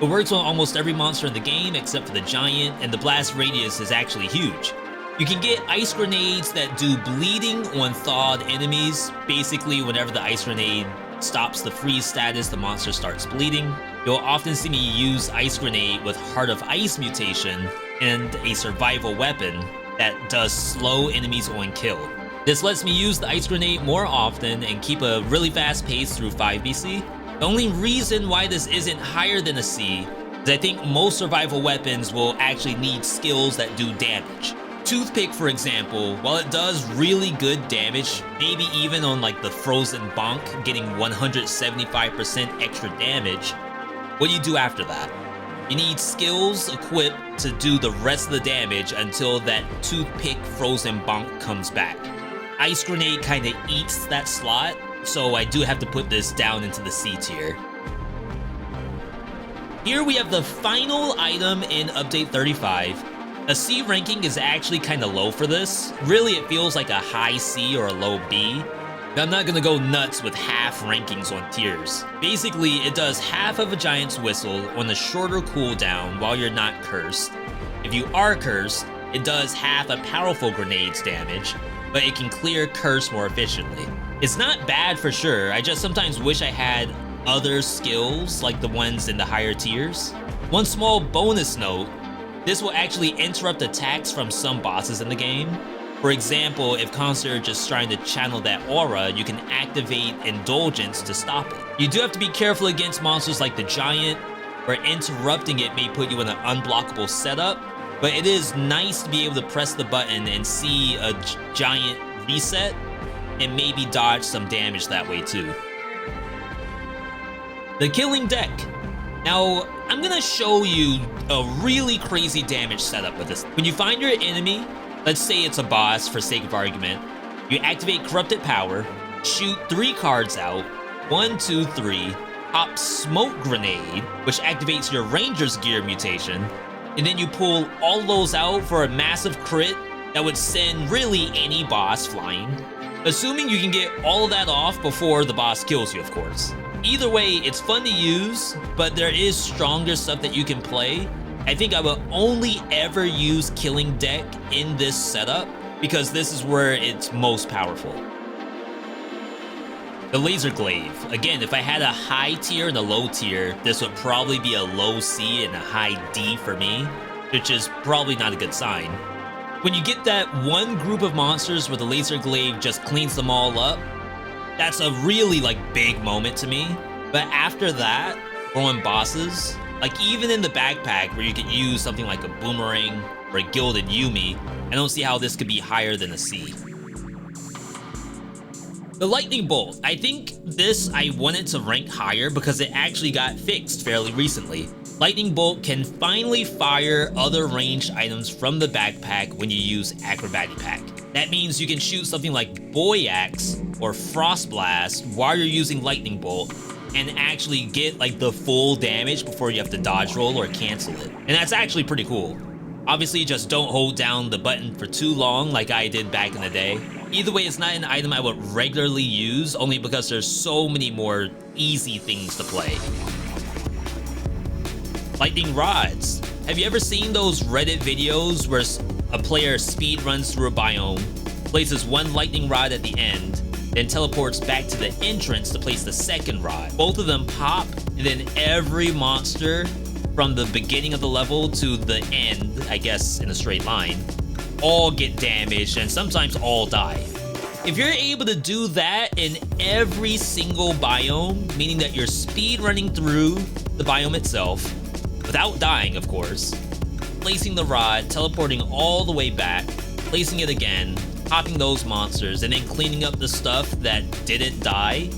It works on almost every monster in the game except for the giant, and the blast radius is actually huge. You can get ice grenades that do bleeding on thawed enemies. Basically, whenever the ice grenade stops the freeze status, the monster starts bleeding. You'll often see me use Ice Grenade with Heart of Ice mutation and a survival weapon that does slow enemies on kill. This lets me use the ice grenade more often and keep a really fast pace through 5 BC. The only reason why this isn't higher than a C is I think most survival weapons will actually need skills that do damage. Toothpick, for example, while it does really good damage, maybe even on like the frozen bonk getting 175% extra damage, what do you do after that? You need skills equipped to do the rest of the damage until that toothpick frozen bonk comes back. Ice grenade kinda eats that slot, so I do have to put this down into the C tier. Here we have the final item in Update 35. A C ranking is actually kinda low for this. Really, it feels like a high C or a low B. I'm not gonna go nuts with half rankings on tiers. Basically, it does half of a giant's whistle on a shorter cooldown while you're not cursed. If you are cursed, it does half a powerful grenade's damage, but it can clear curse more efficiently. It's not bad for sure, I just sometimes wish I had other skills like the ones in the higher tiers. One small bonus note, this will actually interrupt attacks from some bosses in the game. For example, if Concert is just trying to channel that aura, you can activate Indulgence to stop it. You do have to be careful against monsters like the Giant, where interrupting it may put you in an unblockable setup, but it is nice to be able to press the button and see a giant reset and maybe dodge some damage that way too. The Killing Deck. Now, I'm gonna show you a really crazy damage setup with this. When you find your enemy, let's say it's a boss for sake of argument, you activate Corrupted Power, shoot 3 cards out, 1, 2, 3, pop Smoke Grenade, which activates your Ranger's Gear mutation, and then you pull all those out for a massive crit that would send really any boss flying. Assuming you can get all of that off before the boss kills you, of course. Either way, it's fun to use, but there is stronger stuff that you can play. I think I will only ever use Killing Deck in this setup because this is where it's most powerful. The Laser Glaive. Again, if I had a high tier and a low tier, this would probably be a low C and a high D for me, which is probably not a good sign. When you get that one group of monsters where the Laser Glaive just cleans them all up, that's a really big moment to me. But after that, or on bosses, even in the backpack where you could use something like a Boomerang or a Gilded Yumi, I don't see how this could be higher than a C. The Lightning Bolt. I think this I wanted to rank higher because it actually got fixed fairly recently. Lightning Bolt can finally fire other ranged items from the backpack when you use Acrobatic Pack. That means you can shoot something like Boy Axe or Frost Blast while you're using Lightning Bolt and actually get the full damage before you have to dodge roll or cancel it. And that's actually pretty cool. Obviously, just don't hold down the button for too long like I did back in the day. Either way, it's not an item I would regularly use only because there's so many more easy things to play. Lightning Rods. Have you ever seen those Reddit videos where a player speed runs through a biome, places one lightning rod at the end, then teleports back to the entrance to place the second rod? Both of them pop, and then every monster from the beginning of the level to the end, I guess in a straight line, all get damaged and sometimes all die. If you're able to do that in every single biome, meaning that you're speed running through the biome itself, without dying of course, placing the rod, teleporting all the way back, placing it again, popping those monsters, and then cleaning up the stuff that didn't die,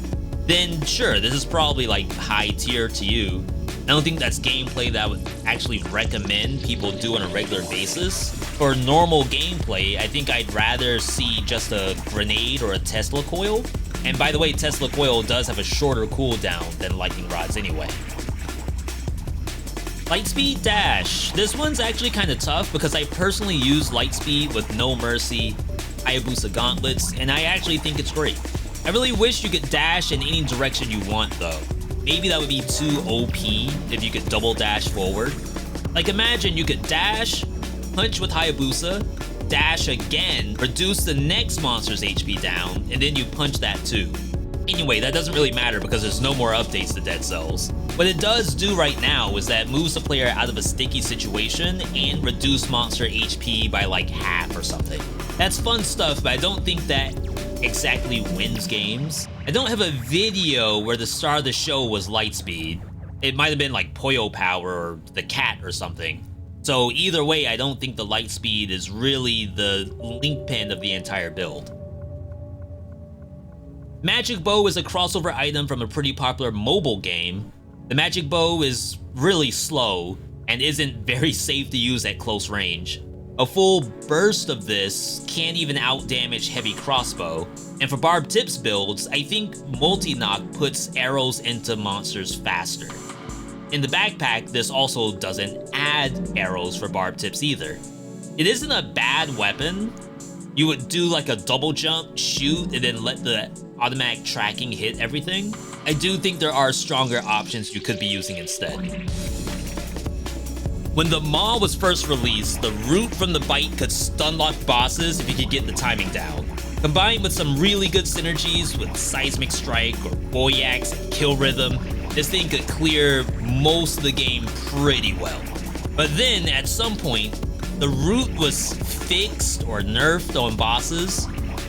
then sure, this is probably high tier to you. I don't think that's gameplay that I would actually recommend people do on a regular basis. For normal gameplay, I think I'd rather see just a grenade or a Tesla coil. And by the way, Tesla coil does have a shorter cooldown than lightning rods anyway. Lightspeed Dash. This one's actually kind of tough because I personally use Lightspeed with No Mercy, Hayabusa Gauntlets, and I actually think it's great. I really wish you could dash in any direction you want though. Maybe that would be too OP if you could double dash forward. Imagine you could dash, punch with Hayabusa, dash again, reduce the next monster's HP down, and then you punch that too. Anyway, that doesn't really matter because there's no more updates to Dead Cells. What it does do right now is that it moves the player out of a sticky situation and reduce monster HP by half or something. That's fun stuff, but I don't think that exactly wins games. I don't have a video where the star of the show was Lightspeed. It might have been like Poyo Power or the cat or something. So either way, I don't think the Lightspeed is really the linchpin of the entire build. Magic Bow is a crossover item from a pretty popular mobile game. The Magic Bow is really slow and isn't very safe to use at close range. A full burst of this can't even outdamage heavy crossbow, and for Barb Tips builds, I think multi-knock puts arrows into monsters faster. In the backpack, this also doesn't add arrows for Barb Tips either. It isn't a bad weapon. You would do like a double jump, shoot, and then let the automatic tracking hit everything. I do think there are stronger options you could be using instead. When the Maw was first released, the root from the bite could stun lock bosses if you could get the timing down. Combined with some really good synergies with Seismic Strike or Boyax and Kill Rhythm, this thing could clear most of the game pretty well. But then, at some point, the root was fixed or nerfed on bosses.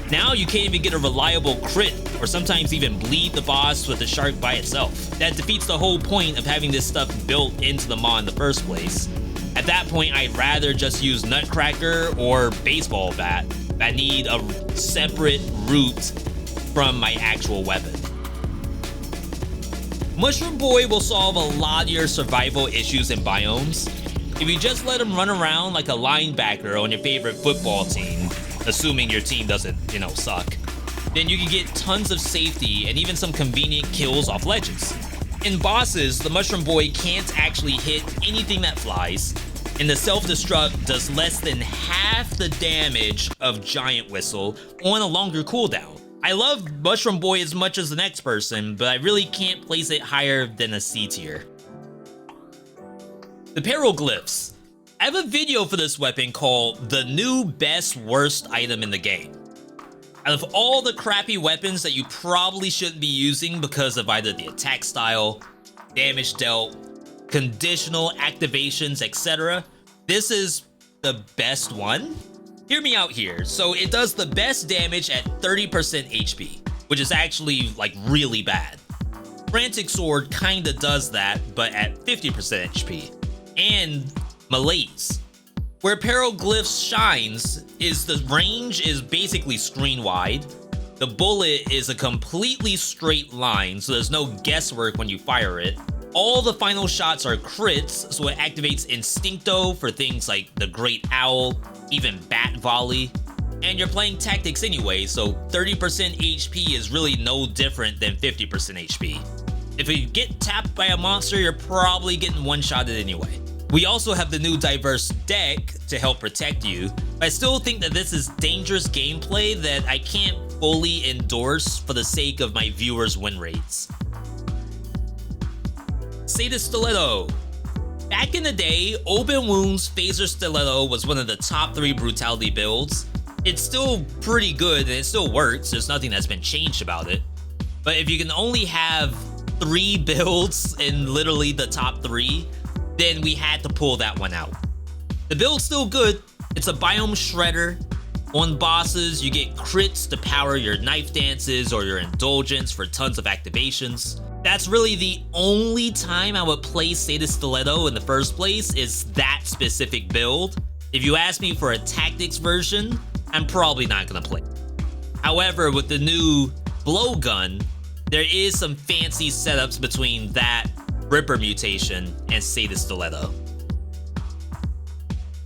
Now you can't even get a reliable crit, or sometimes even bleed the boss with the shark by itself. That defeats the whole point of having this stuff built into the Maw in the first place. At that point, I'd rather just use Nutcracker or Baseball Bat that need a separate root from my actual weapon. Mushroom Boy will solve a lot of your survival issues and biomes. If you just let him run around like a linebacker on your favorite football team, assuming your team doesn't, suck, then you can get tons of safety and even some convenient kills off ledges. In bosses, the Mushroom Boy can't actually hit anything that flies, and the self-destruct does less than half the damage of Giant Whistle on a longer cooldown. I love Mushroom Boy as much as the next person, but I really can't place it higher than a C tier. The Peroglyphs. I have a video for this weapon called The New Best Worst Item in the Game. Out of all the crappy weapons that you probably shouldn't be using because of either the attack style, damage dealt, conditional activations, etc., this is the best one. Hear me out here. So it does the best damage at 30% HP, which is actually like really bad. Frantic Sword kinda does that, but at 50% HP. And Malaise. Where Peroglyphs shines is the range is basically screen wide. The bullet is a completely straight line, so there's no guesswork when you fire it. All the final shots are crits, so it activates Instincto for things like the Great Owl, even Bat Volley. And you're playing tactics anyway, so 30% HP is really no different than 50% HP. If you get tapped by a monster, you're probably getting one-shotted anyway. We also have the new diverse deck to help protect you, but I still think that this is dangerous gameplay that I can't fully endorse for the sake of my viewers' win rates. Sadist Stiletto. Back in the day, Open Wounds Phaser Stiletto was one of the top 3 brutality builds. It's still pretty good and it still works, there's nothing that's been changed about it. But if you can only have 3 builds in literally the top 3, then we had to pull that one out. The build's still good. It's a biome shredder. On bosses, you get crits to power your knife dances or your indulgence for tons of activations. That's really the only time I would play Sadist Stiletto in the first place is that specific build. If you ask me for a tactics version, I'm probably not gonna play. However, with the new blowgun, there is some fancy setups between that Ripper mutation and Sadist Stiletto.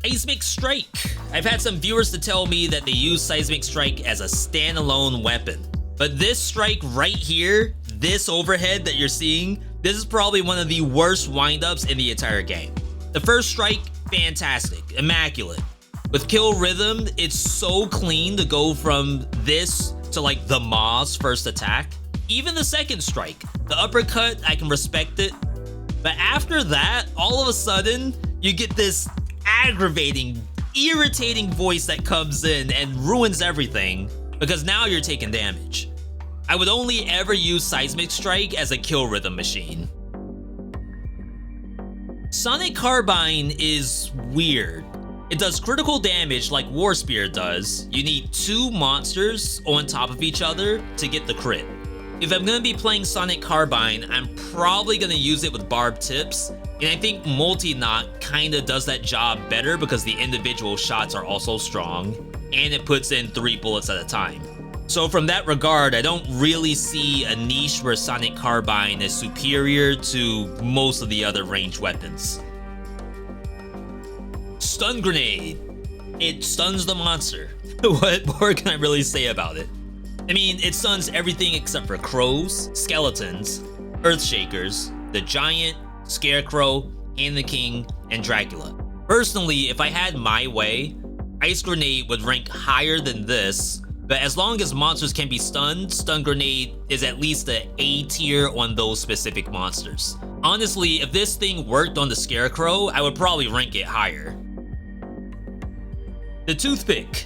Seismic Strike. I've had some viewers to tell me that they use Seismic Strike as a standalone weapon. But this strike right here, this overhead that you're seeing, this is probably one of the worst windups in the entire game. The first strike, fantastic, immaculate. With Kill Rhythm, it's so clean to go from this to like the Maw's first attack. Even the second strike, the uppercut, I can respect it. But after that, all of a sudden, you get this aggravating, irritating voice that comes in and ruins everything because now you're taking damage. I would only ever use Seismic Strike as a kill rhythm machine. Sonic Carbine is weird. It does critical damage like War Spear does. You need 2 monsters on top of each other to get the crit. If I'm gonna be playing Sonic Carbine, I'm probably gonna use it with barbed tips, and I think multi-knock kinda does that job better because the individual shots are also strong, and it puts in 3 bullets at a time. So from that regard, I don't really see a niche where Sonic Carbine is superior to most of the other ranged weapons. Stun Grenade. It stuns the monster. What more can I really say about it? I mean, it stuns everything except for crows, skeletons, earthshakers, the giant, scarecrow, and the king, and Dracula. Personally, if I had my way, Ice Grenade would rank higher than this, but as long as monsters can be stunned, Stun Grenade is at least an A tier on those specific monsters. Honestly, if this thing worked on the Scarecrow, I would probably rank it higher. The Toothpick.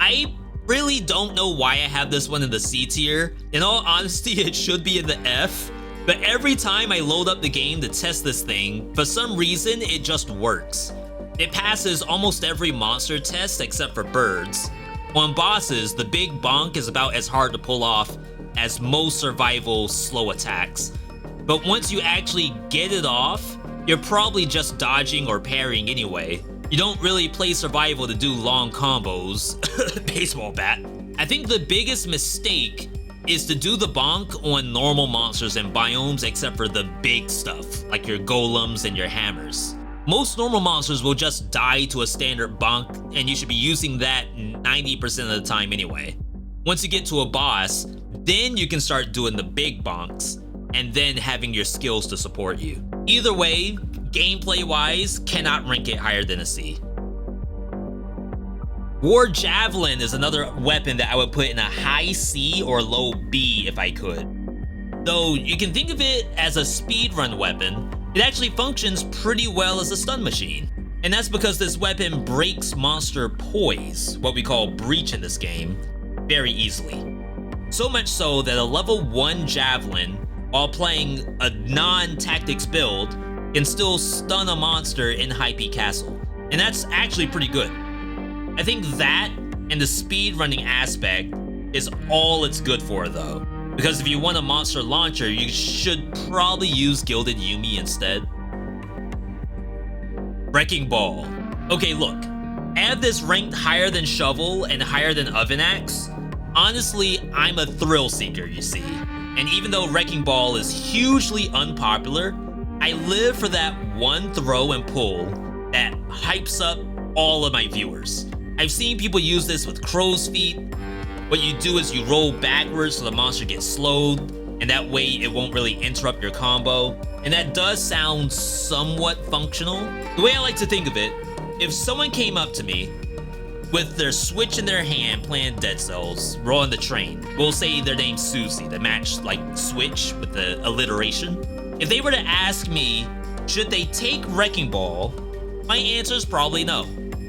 I really don't know why I have this one in the C tier. In all honesty, it should be in the F, but every time I load up the game to test this thing, for some reason, it just works. It passes almost every monster test except for birds. On bosses, the big bonk is about as hard to pull off as most survival slow attacks. But once you actually get it off, you're probably just dodging or parrying anyway. You don't really play survival to do long combos. Baseball bat. I think the biggest mistake is to do the bonk on normal monsters and biomes except for the big stuff, like your golems and your hammers. Most normal monsters will just die to a standard bonk, and you should be using that 90% of the time anyway. Once you get to a boss, then you can start doing the big bonks, and then having your skills to support you. Either way, gameplay-wise, cannot rank it higher than a C. War Javelin is another weapon that I would put in a high C or low B if I could. Though you can think of it as a speedrun weapon, it actually functions pretty well as a stun machine. And that's because this weapon breaks monster poise, what we call breach in this game, very easily. So much so that a level 1 Javelin, while playing a non-tactics build, can still stun a monster in High Peak Castle. And that's actually pretty good. I think that and the speedrunning aspect is all it's good for though. Because if you want a monster launcher, you should probably use Gilded Yumi instead. Wrecking Ball. Okay, look. I have this ranked higher than Shovel and higher than Oven Axe. Honestly, I'm a thrill seeker, you see. And even though Wrecking Ball is hugely unpopular, I live for that one throw and pull that hypes up all of my viewers. I've seen people use this with crow's feet. What you do is you roll backwards so the monster gets slowed, and that way it won't really interrupt your combo. And that does sound somewhat functional. The way I like to think of it, if someone came up to me with their Switch in their hand playing Dead Cells, rolling the train, we'll say their name's Susie, the match like Switch with the alliteration. If they were to ask me, should they take Wrecking Ball, my answer is probably no.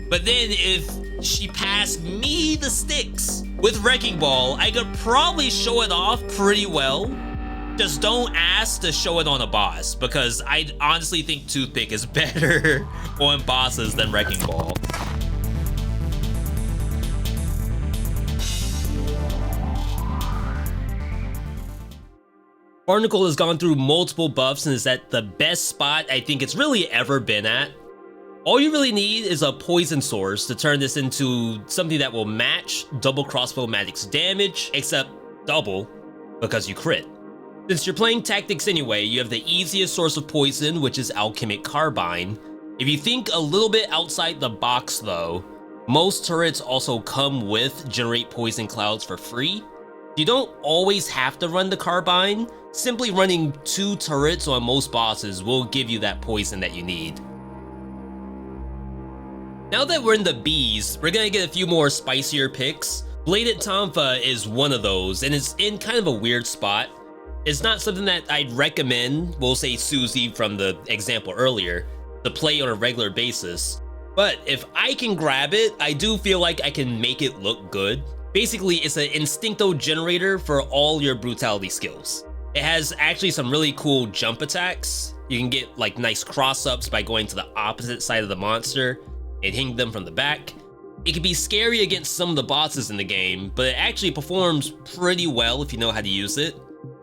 But then if she passed me the sticks with Wrecking Ball, I could probably show it off pretty well. Just don't ask to show it on a boss, because I honestly think Toothpick is better on bosses than Wrecking Ball. Barnacle has gone through multiple buffs and is at the best spot I think it's really ever been at. All you really need is a poison source to turn this into something that will match double crossbow magic's damage, except double, because you crit. Since you're playing tactics anyway, you have the easiest source of poison, which is Alchemic Carbine. If you think a little bit outside the box though, most turrets also come with generate poison clouds for free. You don't always have to run the Carbine. Simply running 2 turrets on most bosses will give you that poison that you need. Now that we're in the Bs, we're gonna get a few more spicier picks. Bladed Tonfa is one of those, and it's in kind of a weird spot. It's not something that I'd recommend, we'll say Susie from the example earlier, to play on a regular basis. But if I can grab it, I do feel like I can make it look good. Basically, it's an Instincto generator for all your brutality skills. It has actually some really cool jump attacks. You can get like nice cross-ups by going to the opposite side of the monster. and hitting them from the back. It can be scary against some of the bosses in the game, but it actually performs pretty well if you know how to use it.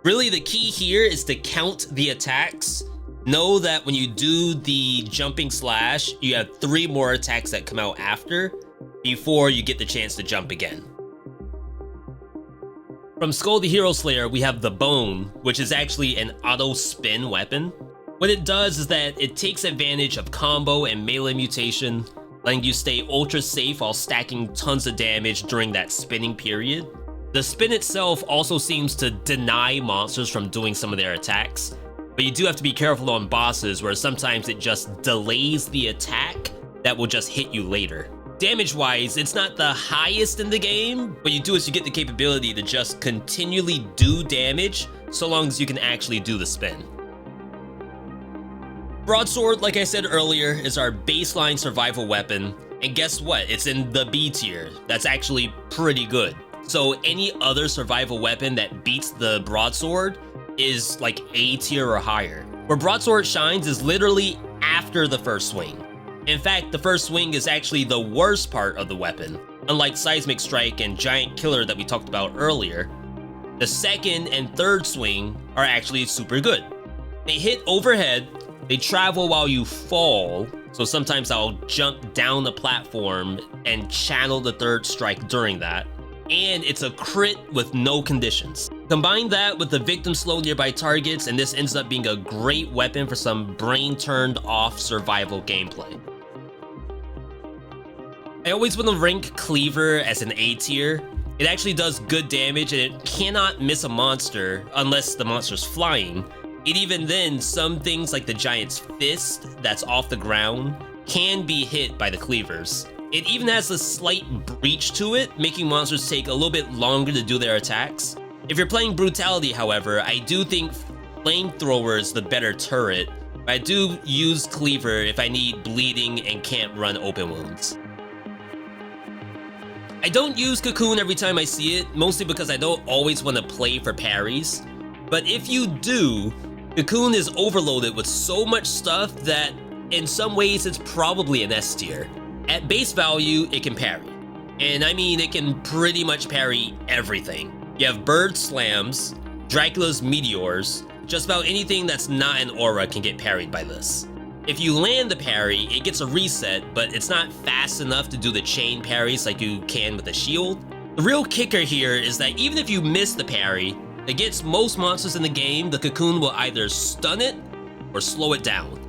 Really, the key here is to count the attacks. Know that when you do the jumping slash, you have 3 more attacks that come out after, before you get the chance to jump again. From Skull the Hero Slayer, we have the Bone, which is actually an auto spin weapon. What it does is that it takes advantage of combo and melee mutation, letting you stay ultra safe while stacking tons of damage during that spinning period. The spin itself also seems to deny monsters from doing some of their attacks, but you do have to be careful on bosses where sometimes it just delays the attack that will just hit you later. Damage-wise, it's not the highest in the game. What you do is you get the capability to just continually do damage so long as you can actually do the spin. Broadsword, like I said earlier, is our baseline survival weapon, and guess what? It's in the B tier. That's actually pretty good. So any other survival weapon that beats the broadsword is like A tier or higher. Where broadsword shines is literally after the first swing. In fact, the first swing is actually the worst part of the weapon. Unlike Seismic Strike and Giant Killer that we talked about earlier, the second and third swing are actually super good. They hit overhead, they travel while you fall, so sometimes I'll jump down the platform and channel the third strike during that, and it's a crit with no conditions. Combine that with the victim slow nearby targets, and this ends up being a great weapon for some brain-turned-off survival gameplay. I always want to rank Cleaver as an A tier. It actually does good damage, and it cannot miss a monster unless the monster's flying. And even then, some things like the Giant's Fist that's off the ground can be hit by the Cleavers. It even has a slight breach to it, making monsters take a little bit longer to do their attacks. If you're playing Brutality, however, I do think Flamethrower is the better turret, but I do use Cleaver if I need bleeding and can't run open wounds. I don't use Cocoon every time I see it, mostly because I don't always want to play for parries. But if you do, Cocoon is overloaded with so much stuff that in some ways it's probably an S tier. At base value, it can parry. And I mean, it can pretty much parry everything. You have Bird Slams, Dracula's Meteors, just about anything that's not an aura can get parried by this. If you land the parry, it gets a reset, but it's not fast enough to do the chain parries like you can with a shield. The real kicker here is that even if you miss the parry, against most monsters in the game, the Cocoon will either stun it or slow it down.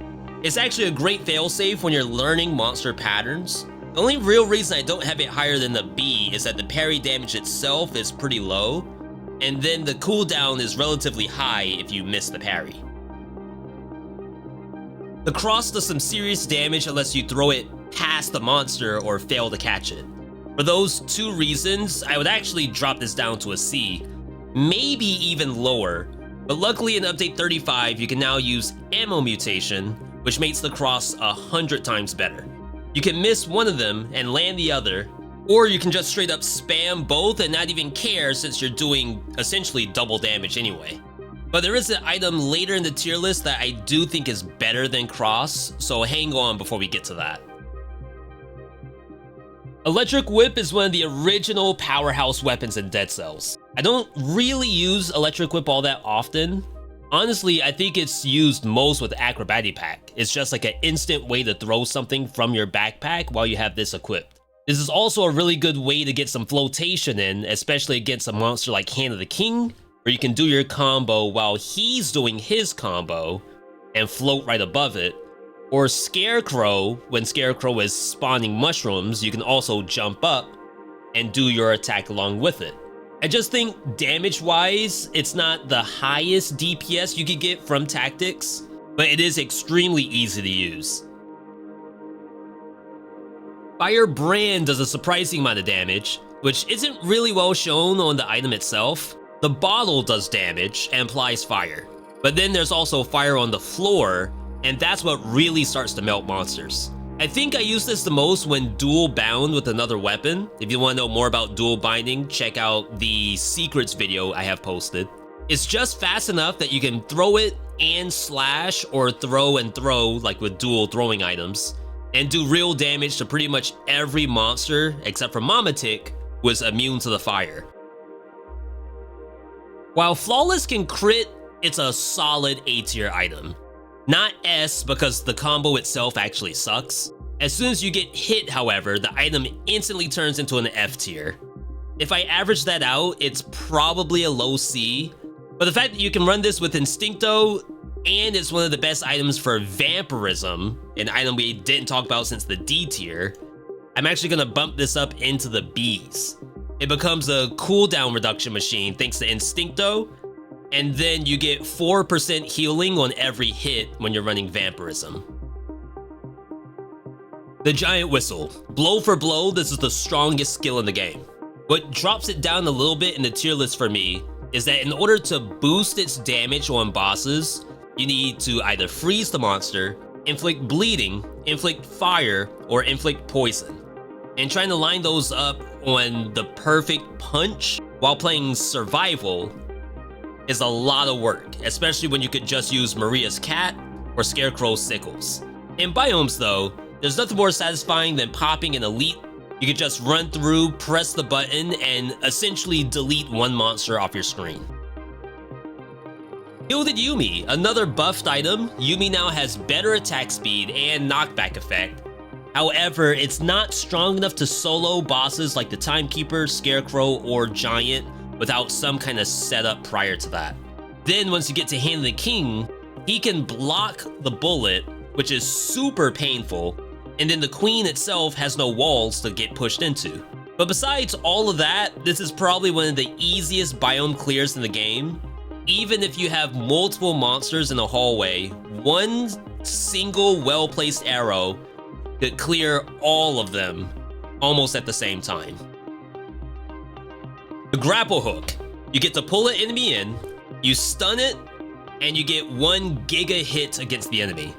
It's actually a great failsafe when you're learning monster patterns. The only real reason I don't have it higher than the B is that the parry damage itself is pretty low, and then the cooldown is relatively high if you miss the parry. The cross does some serious damage unless you throw it past the monster or fail to catch it. For those 2 reasons, I would actually drop this down to a C, maybe even lower, but luckily in Update 35 you can now use Ammo Mutation, which makes the cross 100 times better. You can miss one of them and land the other, or you can just straight up spam both and not even care since you're doing essentially double damage anyway. But there is an item later in the tier list that I do think is better than Cross, so hang on before we get to that. Electric Whip is one of the original powerhouse weapons in Dead Cells. I don't really use Electric Whip all that often. Honestly, I think it's used most with Acrobatic Pack. It's just like an instant way to throw something from your backpack while you have this equipped. This is also a really good way to get some flotation in, especially against a monster like Hand of the King, where you can do your combo while he's doing his combo and float right above it. Or Scarecrow, when Scarecrow is spawning mushrooms, you can also jump up and do your attack along with it. I just think damage-wise, it's not the highest DPS you could get from tactics, but it is extremely easy to use. Firebrand does a surprising amount of damage, which isn't really well shown on the item itself. The bottle does damage and applies fire, but then there's also fire on the floor, and that's what really starts to melt monsters. I think I use this the most when dual bound with another weapon. If you want to know more about dual binding, check out the secrets video I have posted. It's just fast enough that you can throw it and slash, or throw and throw like with dual throwing items, and do real damage to pretty much every monster except for Mama Tick was immune to the fire. While Flawless can crit, it's a solid A tier item. Not S because the combo itself actually sucks. As soon as you get hit, however, the item instantly turns into an F tier. If I average that out, it's probably a low C, but the fact that you can run this with Instincto, and it's one of the best items for Vampirism, an item we didn't talk about since the D tier, I'm actually gonna bump this up into the Bs. It becomes a cooldown reduction machine thanks to Instincto, and then you get 4% healing on every hit when you're running Vampirism. The Giant Whistle. Blow for blow, this is the strongest skill in the game. What drops it down a little bit in the tier list for me is that in order to boost its damage on bosses, you need to either freeze the monster, inflict bleeding, inflict fire, or inflict poison. And trying to line those up on the perfect punch while playing survival is a lot of work, especially when you could just use Maria's cat or Scarecrow's sickles. In biomes though, there's nothing more satisfying than popping an elite. You could just run through, press the button, and essentially delete one monster off your screen. Gilded Yuumi, another buffed item. Yuumi now has better attack speed and knockback effect. However, it's not strong enough to solo bosses like the Timekeeper, Scarecrow, or Giant without some kind of setup prior to that. Then once you get to Hand of the King, he can block the bullet, which is super painful, and then the Queen itself has no walls to get pushed into. But besides all of that, this is probably one of the easiest biome clears in the game. Even if you have multiple monsters in a hallway, one single well-placed arrow could clear all of them almost at the same time. The Grapple Hook. You get to pull an enemy in, you stun it, and you get 1 giga hit against the enemy.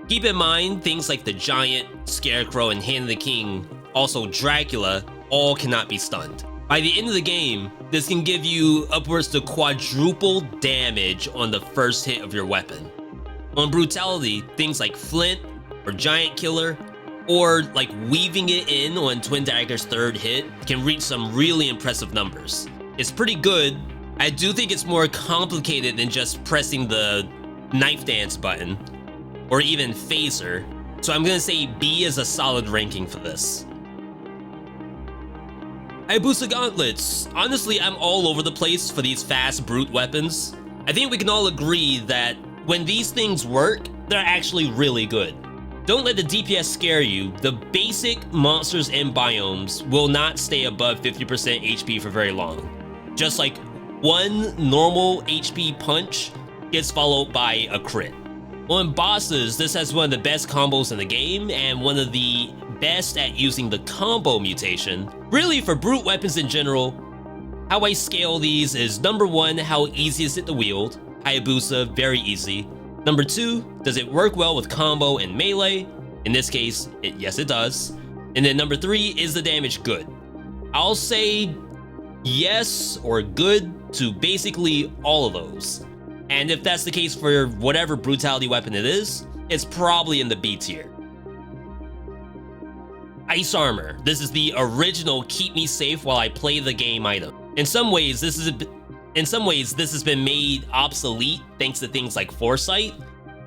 Keep in mind, things like the Giant, Scarecrow, and Hand of the King, also Dracula, all cannot be stunned. By the end of the game, this can give you upwards to quadruple damage on the first hit of your weapon. On Brutality, things like Flint, or Giant Killer, or like weaving it in on Twin Dagger's 3rd hit can reach some really impressive numbers. It's pretty good. I do think it's more complicated than just pressing the Knife Dance button, or even Phaser, so I'm gonna say B is a solid ranking for this. Hayabusa Gauntlets. Honestly, I'm all over the place for these fast brute weapons. I think we can all agree that when these things work, they're actually really good. Don't let the DPS scare you. The basic monsters and biomes will not stay above 50% HP for very long. Just like one normal HP punch gets followed by a crit. On bosses, this has one of the best combos in the game and one of the best at using the combo mutation. Really, for brute weapons in general, how I scale these is number 1, how easy is it to wield? Hayabusa, very easy. Number 2, does it work well with combo and melee? In this case, yes it does. And then number 3, is the damage good? I'll say yes or good to basically all of those. And if that's the case for whatever brutality weapon it is, it's probably in the B tier. Ice Armor. This is the original keep me safe while I play the game item. In some ways, this has been made obsolete thanks to things like Foresight.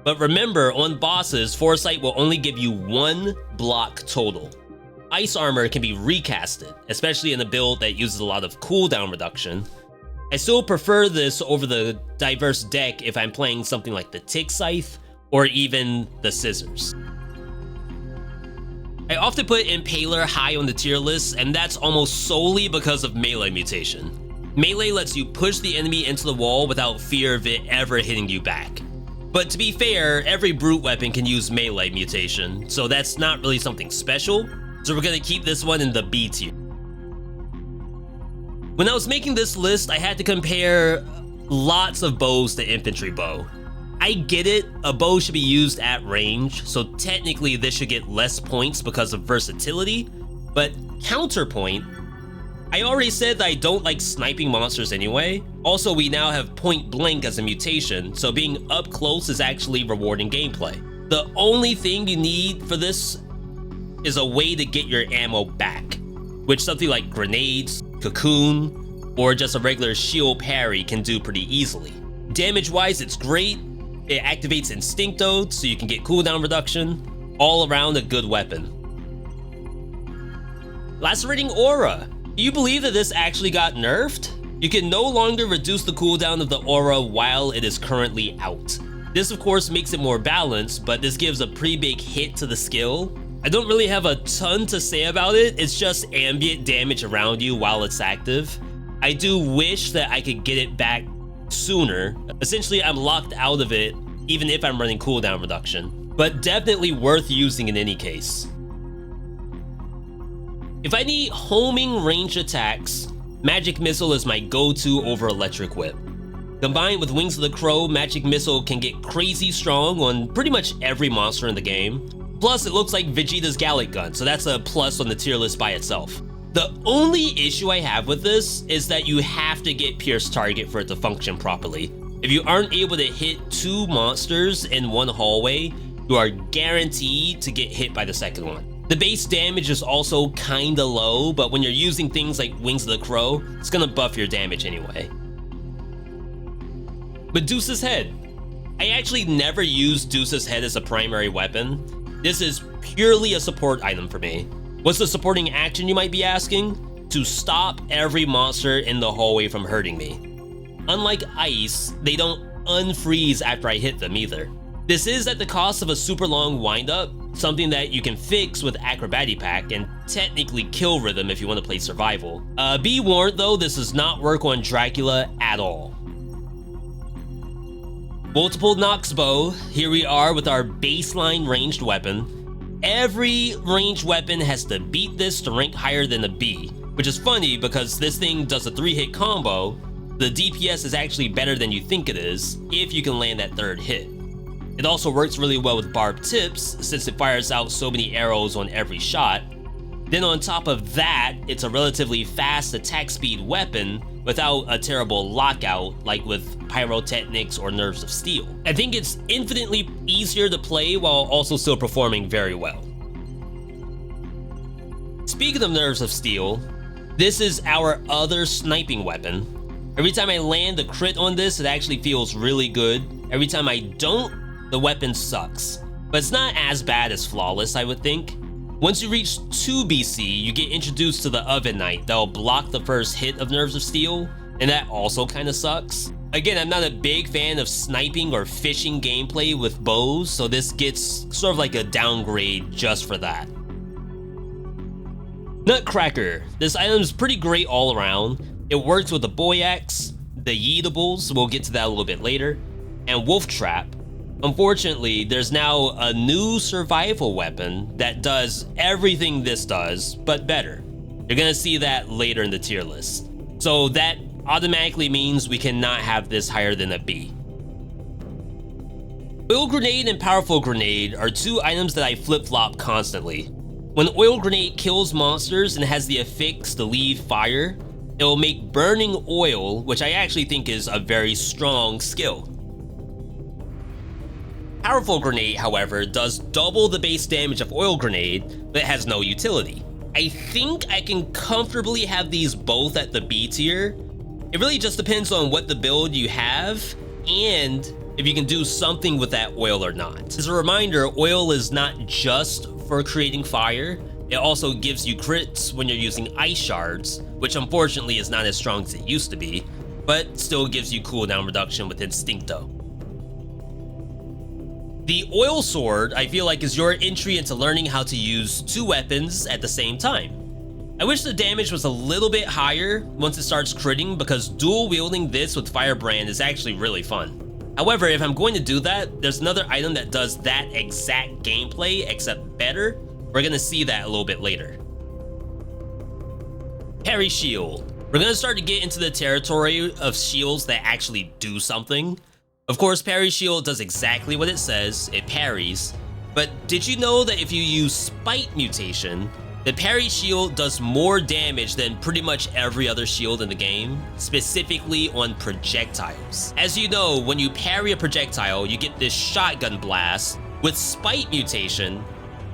But remember, on bosses, Foresight will only give you 1 block total. Ice Armor can be recasted, especially in a build that uses a lot of cooldown reduction. I still prefer this over the diverse deck if I'm playing something like the Tick Scythe or even the Scissors. I often put Impaler high on the tier list, and that's almost solely because of melee mutation. Melee lets you push the enemy into the wall without fear of it ever hitting you back. But to be fair, every brute weapon can use melee mutation, so that's not really something special, so we're gonna keep this one in the B tier. When I was making this list, I had to compare lots of bows to infantry bow. I get it, a bow should be used at range, so technically this should get less points because of versatility, but counterpoint, I already said that I don't like sniping monsters anyway. Also, we now have point blank as a mutation, so being up close is actually rewarding gameplay. The only thing you need for this is a way to get your ammo back, which something like grenades, cocoon, or just a regular shield parry can do pretty easily. Damage-wise, it's great. It activates Instincto, so you can get cooldown reduction. All around a good weapon. Lacerating Aura. Do you believe that this actually got nerfed? You can no longer reduce the cooldown of the aura while it is currently out. This of course makes it more balanced, but this gives a pretty big hit to the skill. I don't really have a ton to say about it, it's just ambient damage around you while it's active. I do wish that I could get it back sooner. Essentially, I'm locked out of it even if I'm running cooldown reduction, but definitely worth using in any case. If I need homing ranged attacks, Magic Missile is my go-to over Electric Whip. Combined with Wings of the Crow, Magic Missile can get crazy strong on pretty much every monster in the game. Plus, it looks like Vegeta's Gallic Gun, so that's a plus on the tier list by itself. The only issue I have with this is that you have to get Pierce Target for it to function properly. If you aren't able to hit 2 monsters in one hallway, you are guaranteed to get hit by the second one. The base damage is also kinda low, but when you're using things like Wings of the Crow, it's gonna buff your damage anyway. Medusa's Head. I actually never used Medusa's Head as a primary weapon. This is purely a support item for me. What's the supporting action, you might be asking? To stop every monster in the hallway from hurting me. Unlike Ice, they don't unfreeze after I hit them either. This is at the cost of a super long windup, something that you can fix with Acrobatic Pack and technically Kill Rhythm if you want to play survival. Be warned though, this does not work on Dracula at all. Multiple Nox Bow. Here we are with our baseline ranged weapon. Every ranged weapon has to beat this to rank higher than a B, which is funny because this thing does a 3-hit combo. The DPS is actually better than you think it is if you can land that 3rd hit. It also works really well with barbed tips since it fires out so many arrows on every shot. Then on top of that, it's a relatively fast attack speed weapon without a terrible lockout like with Pyrotechnics or Nerves of Steel. I think it's infinitely easier to play while also still performing very well. Speaking of Nerves of Steel, this is our other sniping weapon. Every time I land a crit on this, it actually feels really good. Every time I don't, the weapon sucks. But it's not as bad as Flawless, I would think. Once you reach 2 BC, you get introduced to the Oven Knight that'll block the first hit of Nerves of Steel, and that also kinda sucks. Again, I'm not a big fan of sniping or fishing gameplay with bows, so this gets sort of like a downgrade just for that. Nutcracker. This item's pretty great all around. It works with the Boy Axe, the Yeetables, we'll get to that a little bit later, and Wolf Trap. Unfortunately, there's now a new survival weapon that does everything this does, but better. You're gonna see that later in the tier list. So that automatically means we cannot have this higher than a B. Oil Grenade and Powerful Grenade are 2 items that I flip-flop constantly. When Oil Grenade kills monsters and has the affix to leave fire, it will make burning oil, which I actually think is a very strong skill. Powerful Grenade, however, does double the base damage of Oil Grenade, but it has no utility. I think I can comfortably have these both at the B tier. It really just depends on what the build you have and if you can do something with that oil or not. As a reminder, oil is not just for creating fire, it also gives you crits when you're using ice shards, which unfortunately is not as strong as it used to be, but still gives you cooldown reduction with Instincto. The Oil Sword, I feel like, is your entry into learning how to use 2 weapons at the same time. I wish the damage was a little bit higher once it starts critting because dual wielding this with Firebrand is actually really fun. However, if I'm going to do that, there's another item that does that exact gameplay except better. We're gonna see that a little bit later. Parry Shield. We're gonna start to get into the territory of shields that actually do something. Of course, Parry Shield does exactly what it says, it parries, but did you know that if you use Spite Mutation, the Parry Shield does more damage than pretty much every other shield in the game, specifically on projectiles. As you know, when you parry a projectile, you get this shotgun blast. With Spite Mutation,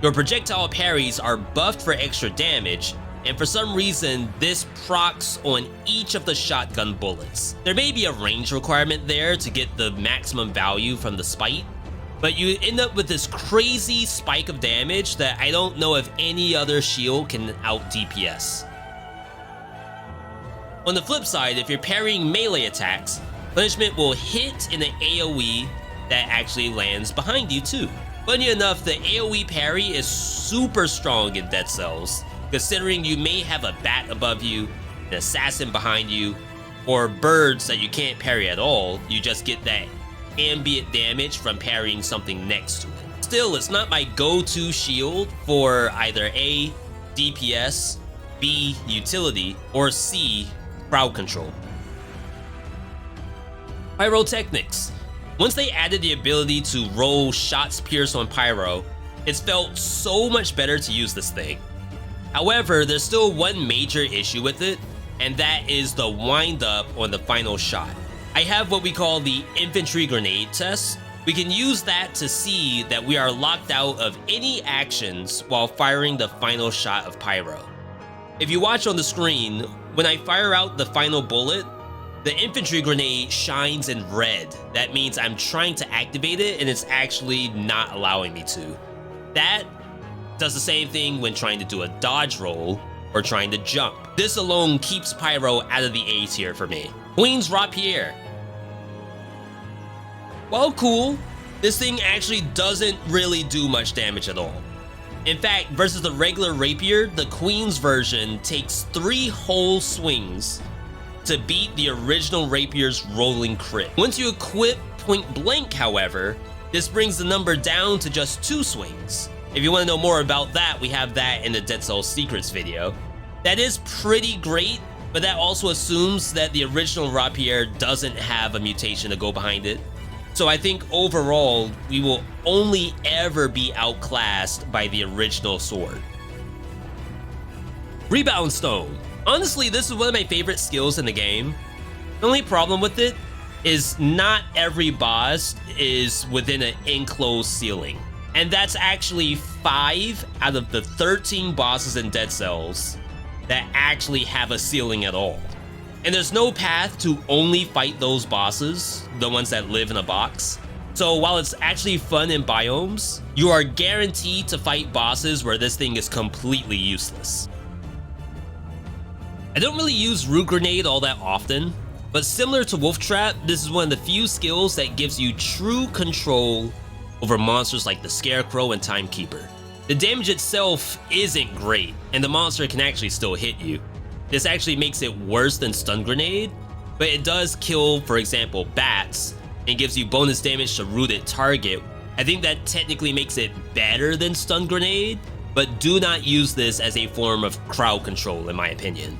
Your projectile parries are buffed for extra damage, and for some reason, this procs on each of the shotgun bullets. There may be a range requirement there to get the maximum value from the spike, but you end up with this crazy spike of damage that I don't know if any other shield can out DPS. On the flip side, if you're parrying melee attacks, punishment will hit in an AoE that actually lands behind you too. Funny enough, the AoE parry is super strong in Dead Cells, considering you may have a bat above you, an assassin behind you, or birds that you can't parry at all. You just get that ambient damage from parrying something next to it. Still, it's not my go-to shield for either A, DPS, B, utility, or C, crowd control. Pyrotechnics. Once they added the ability to roll shots pierced on pyro, it's felt so much better to use this thing. However, there's still one major issue with it, and that is the wind up on the final shot. I have what we call the infantry grenade test. We can use that to see that we are locked out of any actions while firing the final shot of pyro. If you watch on the screen, when I fire out the final bullet, the infantry grenade shines in red. That means I'm trying to activate it and it's actually not allowing me to. That does the same thing when trying to do a dodge roll or trying to jump. This alone keeps pyro out of the A tier for me. Queen's Rapier. While cool, this thing actually doesn't really do much damage at all. In fact, versus the regular rapier, the Queen's version takes 3 whole swings to beat the original rapier's rolling crit. Once you equip Point Blank, however, this brings the number down to just 2 swings. If you want to know more about that, we have that in the Dead Cells Secrets video. That is pretty great, but that also assumes that the original rapier doesn't have a mutation to go behind it. So I think overall, we will only ever be outclassed by the original sword. Rebound Stone. Honestly, this is one of my favorite skills in the game. The only problem with it is not every boss is within an enclosed ceiling. And that's actually 5 out of the 13 bosses in Dead Cells that actually have a ceiling at all. And there's no path to only fight those bosses, the ones that live in a box. So while it's actually fun in biomes, you are guaranteed to fight bosses where this thing is completely useless. I don't really use Root Grenade all that often, but similar to Wolf Trap, this is one of the few skills that gives you true control over monsters like the Scarecrow and Timekeeper. The damage itself isn't great, and the monster can actually still hit you. This actually makes it worse than Stun Grenade, but it does kill, for example, bats, and gives you bonus damage to rooted target. I think that technically makes it better than Stun Grenade, but do not use this as a form of crowd control in my opinion.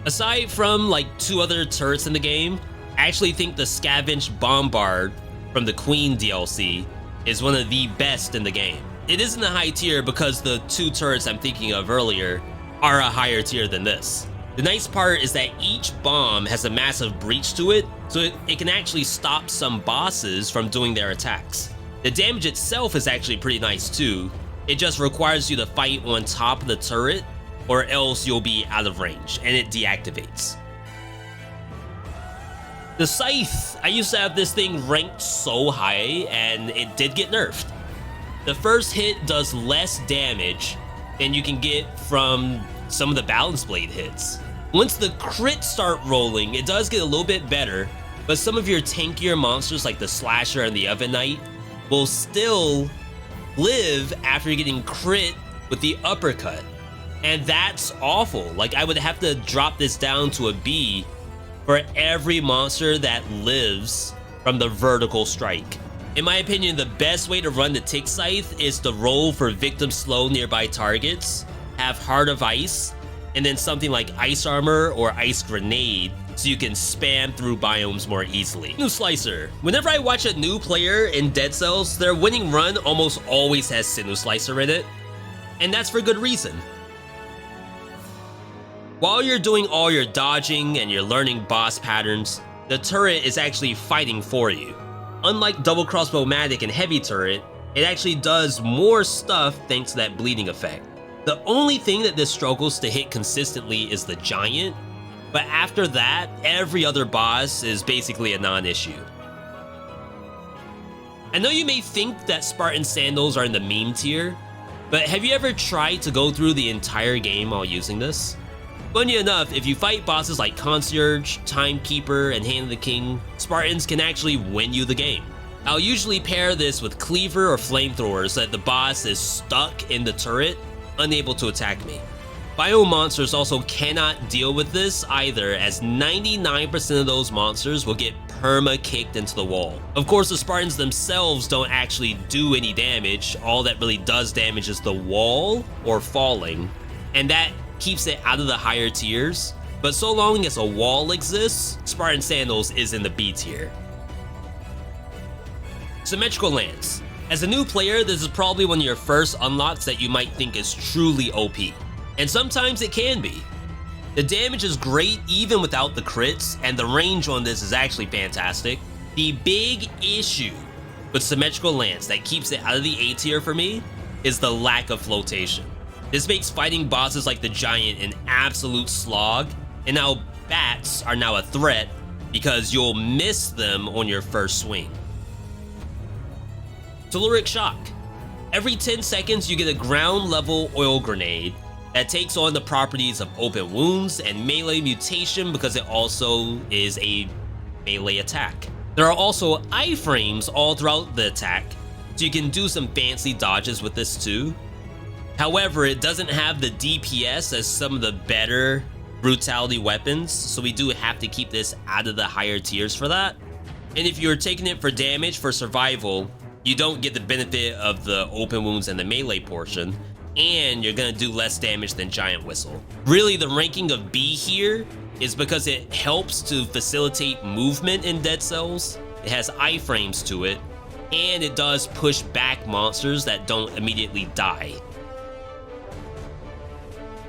Aside from like 2 other turrets in the game, I actually think the Scavenge Bombard from the Queen DLC is one of the best in the game. It isn't a high tier because the 2 turrets I'm thinking of earlier are a higher tier than this. The nice part is that each bomb has a massive breach to it, so it can actually stop some bosses from doing their attacks. The damage itself is actually pretty nice too. It just requires you to fight on top of the turret, or else you'll be out of range, and it deactivates. The Scythe, I used to have this thing ranked so high, and it did get nerfed. The first hit does less damage than you can get from some of the Balance Blade hits. Once the crits start rolling, it does get a little bit better, but some of your tankier monsters like the Slasher and the Oven Knight will still live after getting crit with the uppercut. And that's awful. Like, I would have to drop this down to a B for every monster that lives from the vertical strike. In my opinion, the best way to run the Tick Scythe is to roll for victim slow nearby targets, have Heart of Ice, and then something like Ice Armor or Ice Grenade so you can spam through biomes more easily. Sinew Slicer. Whenever I watch a new player in Dead Cells, their winning run almost always has Sinew Slicer in it, and that's for good reason. While you're doing all your dodging and you're learning boss patterns, the turret is actually fighting for you. Unlike Double Crossbow-matic and Heavy Turret, It actually does more stuff thanks to that bleeding effect. The only thing that this struggles to hit consistently is the giant, but after that, every other boss is basically a non-issue. I know you may think that Spartan sandals are in the meme tier, but have you ever tried to go through the entire game while using this? Funny enough, if you fight bosses like Concierge, Timekeeper, and Hand of the King, Spartans can actually win you the game. I'll usually pair this with Cleaver or Flamethrower so that the boss is stuck in the turret, unable to attack me. Bio monsters also cannot deal with this either, as 99% of those monsters will get perma-kicked into the wall. Of course, the Spartans themselves don't actually do any damage. All that really does damage is the wall or falling, and that keeps it out of the higher tiers. But so long as a wall exists, Spartan Sandals is in the B tier. Symmetrical Lance. As a new player, this is probably one of your first unlocks that you might think is truly OP. And sometimes it can be. The damage is great even without the crits, and the range on this is actually fantastic. The big issue with Symmetrical Lance that keeps it out of the A tier for me is the lack of flotation. This makes fighting bosses like the Giant an absolute slog, and now bats are now a threat because you'll miss them on your first swing. Telluric Shock. Every 10 seconds you get a ground level oil grenade that takes on the properties of open wounds and melee mutation because it also is a melee attack. There are also iframes all throughout the attack, so you can do some fancy dodges with this too. However, it doesn't have the DPS as some of the better brutality weapons, so we do have to keep this out of the higher tiers for that. And if you're taking it for damage for survival, you don't get the benefit of the open wounds and the melee portion, and you're gonna do less damage than Giant Whistle. Really, the ranking of B here is because it helps to facilitate movement in Dead Cells, it has iframes to it, and it does push back monsters that don't immediately die.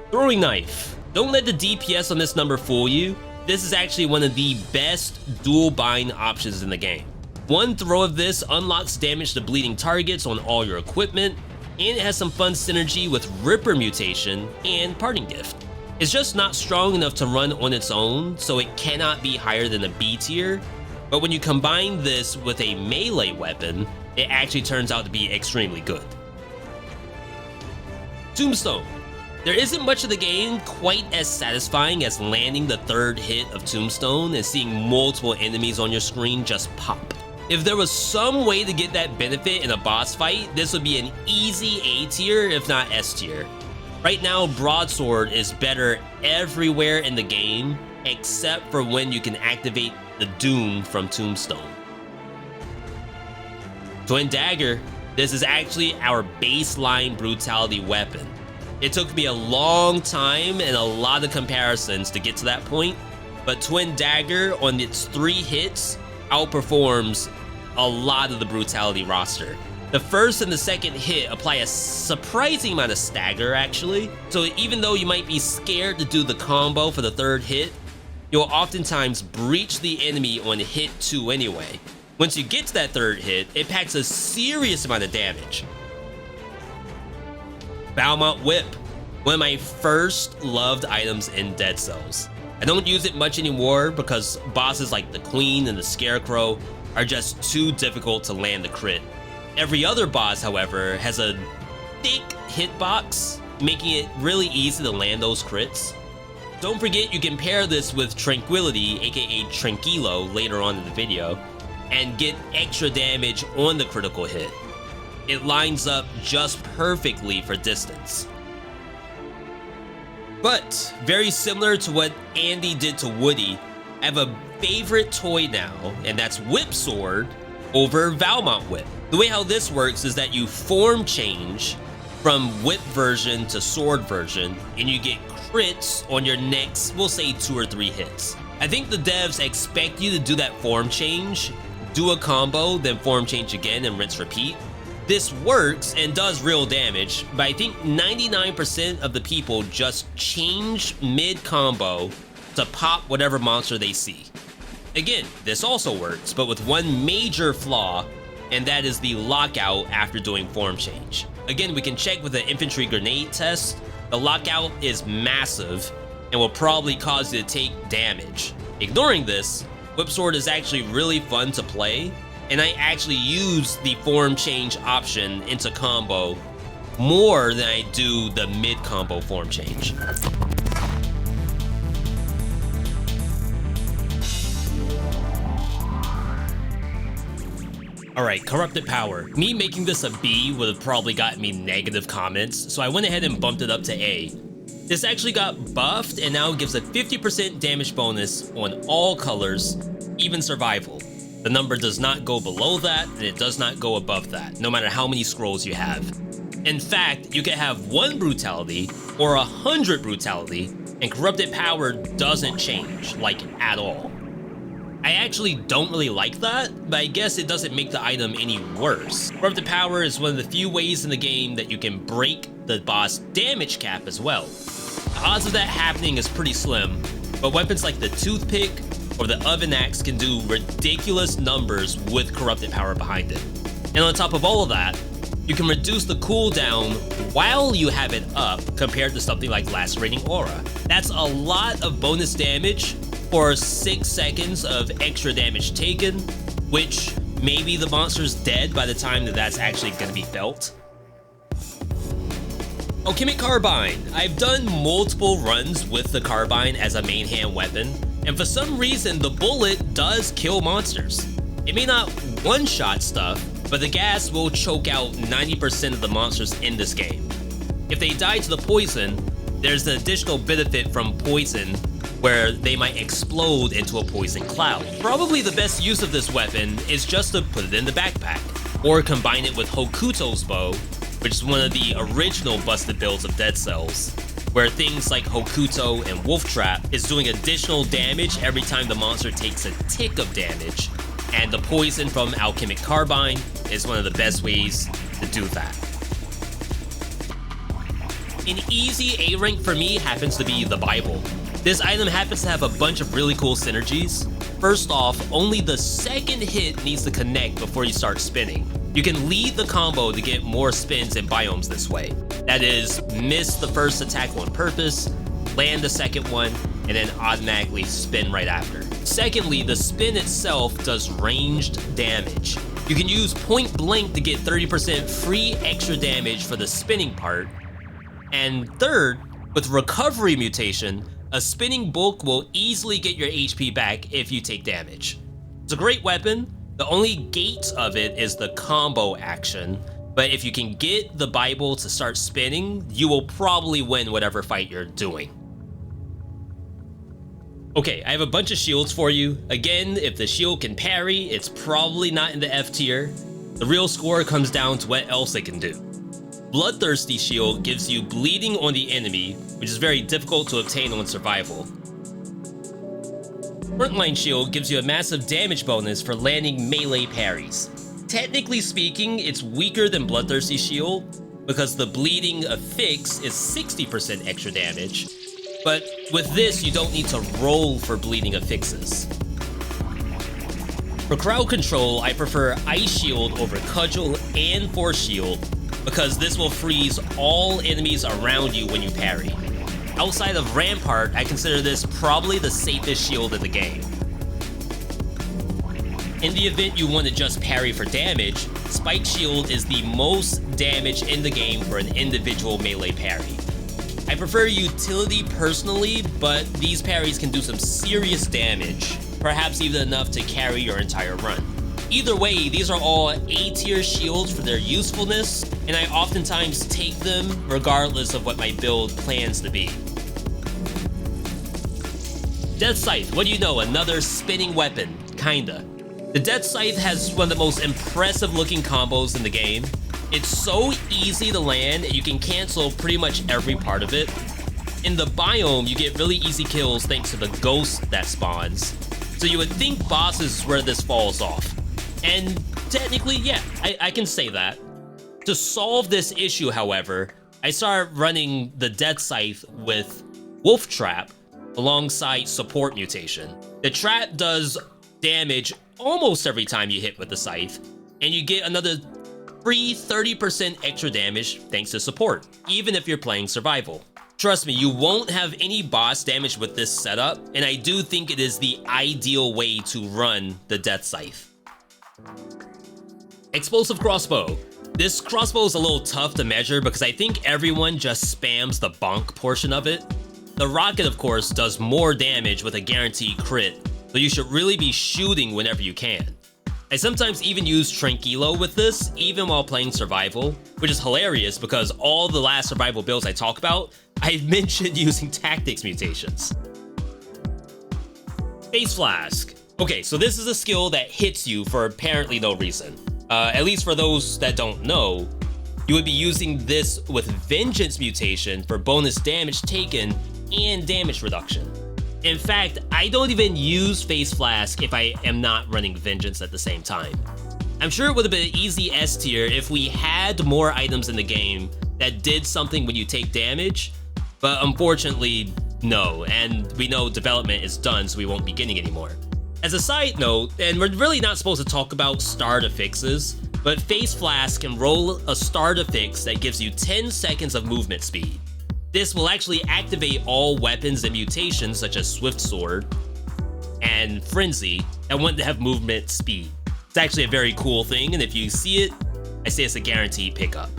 Throwing Knife. Don't let the DPS on this number fool you. This is actually one of the best dual bind options in the game. One throw of this unlocks damage to bleeding targets on all your equipment, and it has some fun synergy with Ripper mutation and Parting Gift. It's just not strong enough to run on its own, so it cannot be higher than a B tier, but when you combine this with a melee weapon, it actually turns out to be extremely good. Tombstone. There isn't much of the game quite as satisfying as landing the third hit of Tombstone and seeing multiple enemies on your screen just pop. If there was some way to get that benefit in a boss fight, this would be an easy A tier, if not S tier. Right now, Broadsword is better everywhere in the game, except for when you can activate the Doom from Tombstone. Twin Dagger. This is actually our baseline brutality weapon. It took me a long time and a lot of comparisons to get to that point, but Twin Dagger on its 3 hits outperforms a lot of the brutality roster. The first and the second hit apply a surprising amount of stagger actually, so even though you might be scared to do the combo for the third hit, you'll oftentimes breach the enemy on hit 2 anyway. Once you get to that third hit, it packs a serious amount of damage. Valmont Whip, one of my first loved items in Dead Cells. I don't use it much anymore because bosses like the Queen and the Scarecrow are just too difficult to land the crit. Every other boss, however, has a thick hitbox, making it really easy to land those crits. Don't forget you can pair this with Tranquility, aka Tranquilo, later on in the video, and get extra damage on the critical hit. It lines up just perfectly for distance. But, very similar to what Andy did to Woody, I have a favorite toy now, and that's Whip Sword over Valmont Whip. The way how this works is that you form change from Whip version to Sword version, and you get crits on your next, we'll say 2 or 3 hits. I think the devs expect you to do that form change, do a combo, then form change again and rinse repeat. This works and does real damage, but I think 99% of the people just change mid-combo to pop whatever monster they see. Again, this also works, but with one major flaw, and that is the lockout after doing form change. Again, we can check with the infantry grenade test. The lockout is massive and will probably cause you to take damage. Ignoring this, Whipsword is actually really fun to play, and I actually use the form change option into combo more than I do the mid combo form change. Alright, Corrupted Power. Me making this a B would have probably gotten me negative comments, so I went ahead and bumped it up to A. This actually got buffed and now gives a 50% damage bonus on all colors, even survival. The number does not go below that, and it does not go above that, no matter how many scrolls you have. In fact, you can have 1 brutality or 100 brutality, and Corrupted Power doesn't change, like, at all. I actually don't really like that, but I guess it doesn't make the item any worse. Corrupted Power is one of the few ways in the game that you can break the boss damage cap as well. The odds of that happening is pretty slim, but weapons like the Toothpick or the Oven Axe can do ridiculous numbers with Corrupted Power behind it. And on top of all of that, you can reduce the cooldown while you have it up compared to something like Lacerating Aura. That's a lot of bonus damage for 6 seconds of extra damage taken, which maybe the monster's dead by the time that that's actually going to be felt. Alchemic Carbine. I've done multiple runs with the Carbine as a main hand weapon, and for some reason the bullet does kill monsters. It may not one-shot stuff, but the gas will choke out 90% of the monsters in this game. If they die to the poison, there's an additional benefit from poison where they might explode into a poison cloud. Probably the best use of this weapon is just to put it in the backpack, or combine it with Hokuto's bow, which is one of the original busted builds of Dead Cells, where things like Hokuto and Wolf Trap is doing additional damage every time the monster takes a tick of damage, and the poison from Alchemic Carbine is one of the best ways to do that. An easy A rank for me happens to be the Bible. This item happens to have a bunch of really cool synergies. First off, only the second hit needs to connect before you start spinning. You can lead the combo to get more spins and biomes this way. That is, miss the first attack on purpose, land the second one, and then automatically spin right after. Secondly, the spin itself does ranged damage. You can use point blank to get 30% free extra damage for the spinning part. And third, with recovery mutation, a spinning bulk will easily get your HP back if you take damage. It's a great weapon. The only gate of it is the combo action, but if you can get the Bible to start spinning, you will probably win whatever fight you're doing. Okay, I have a bunch of shields for you. Again, if the shield can parry, it's probably not in the F tier. The real score comes down to what else it can do. Bloodthirsty Shield gives you bleeding on the enemy, which is very difficult to obtain on survival. Frontline Shield gives you a massive damage bonus for landing melee parries. Technically speaking, it's weaker than Bloodthirsty Shield, because the bleeding affix is 60% extra damage, but with this you don't need to roll for bleeding affixes. For crowd control, I prefer Ice Shield over Cudgel and Force Shield, because this will freeze all enemies around you when you parry. Outside of Rampart, I consider this probably the safest shield in the game. In the event you want to just parry for damage, Spike Shield is the most damage in the game for an individual melee parry. I prefer Utility personally, but these parries can do some serious damage, perhaps even enough to carry your entire run. Either way, these are all A tier shields for their usefulness, and I oftentimes take them regardless of what my build plans to be. Death Scythe, what do you know? Another spinning weapon, kinda. The Death Scythe has one of the most impressive looking combos in the game. It's so easy to land, and you can cancel pretty much every part of it. In the biome, you get really easy kills thanks to the ghost that spawns. So you would think bosses is where this falls off. And technically, yeah, I can say that. To solve this issue, however, I started running the Death Scythe with Wolf Trap alongside Support Mutation. The trap does damage almost every time you hit with the scythe, and you get another free 30% extra damage thanks to support, even if you're playing survival. Trust me, you won't have any boss damage with this setup, and I do think it is the ideal way to run the Death Scythe. Explosive Crossbow. This crossbow is a little tough to measure because I think everyone just spams the bonk portion of it. The rocket, of course, does more damage with a guaranteed crit, so you should really be shooting whenever you can. I sometimes even use Tranquilo with this, even while playing survival, which is hilarious because all the last survival builds I talk about, I've mentioned using tactics mutations. Face Flask. Okay, so this is a skill that hits you for apparently no reason. At least for those that don't know, you would be using this with Vengeance mutation for bonus damage taken and damage reduction. In fact, I don't even use Face Flask if I am not running Vengeance at the same time. I'm sure it would have been an easy S tier if we had more items in the game that did something when you take damage, but unfortunately, no, and we know development is done, so we won't be getting any more. As a side note, and we're really not supposed to talk about starter fixes, but Face Flask can roll a starter fix that gives you 10 seconds of movement speed. This will actually activate all weapons and mutations such as Swift Sword and Frenzy that want to have movement speed. It's actually a very cool thing, and if you see it, I say it's a guaranteed pickup.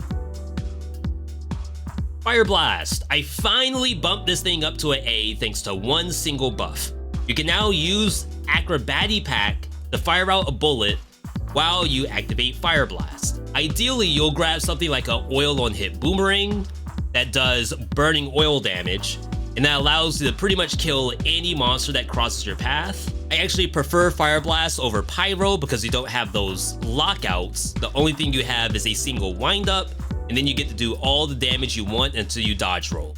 Fire Blast. I finally bumped this thing up to an A thanks to one single buff. You can now use Acrobati Pack to fire out a bullet while you activate Fire Blast. Ideally, you'll grab something like an oil on hit boomerang that does burning oil damage, and that allows you to pretty much kill any monster that crosses your path. I actually prefer Fire Blast over Pyro because you don't have those lockouts. The only thing you have is a single windup, and then you get to do all the damage you want until you dodge roll.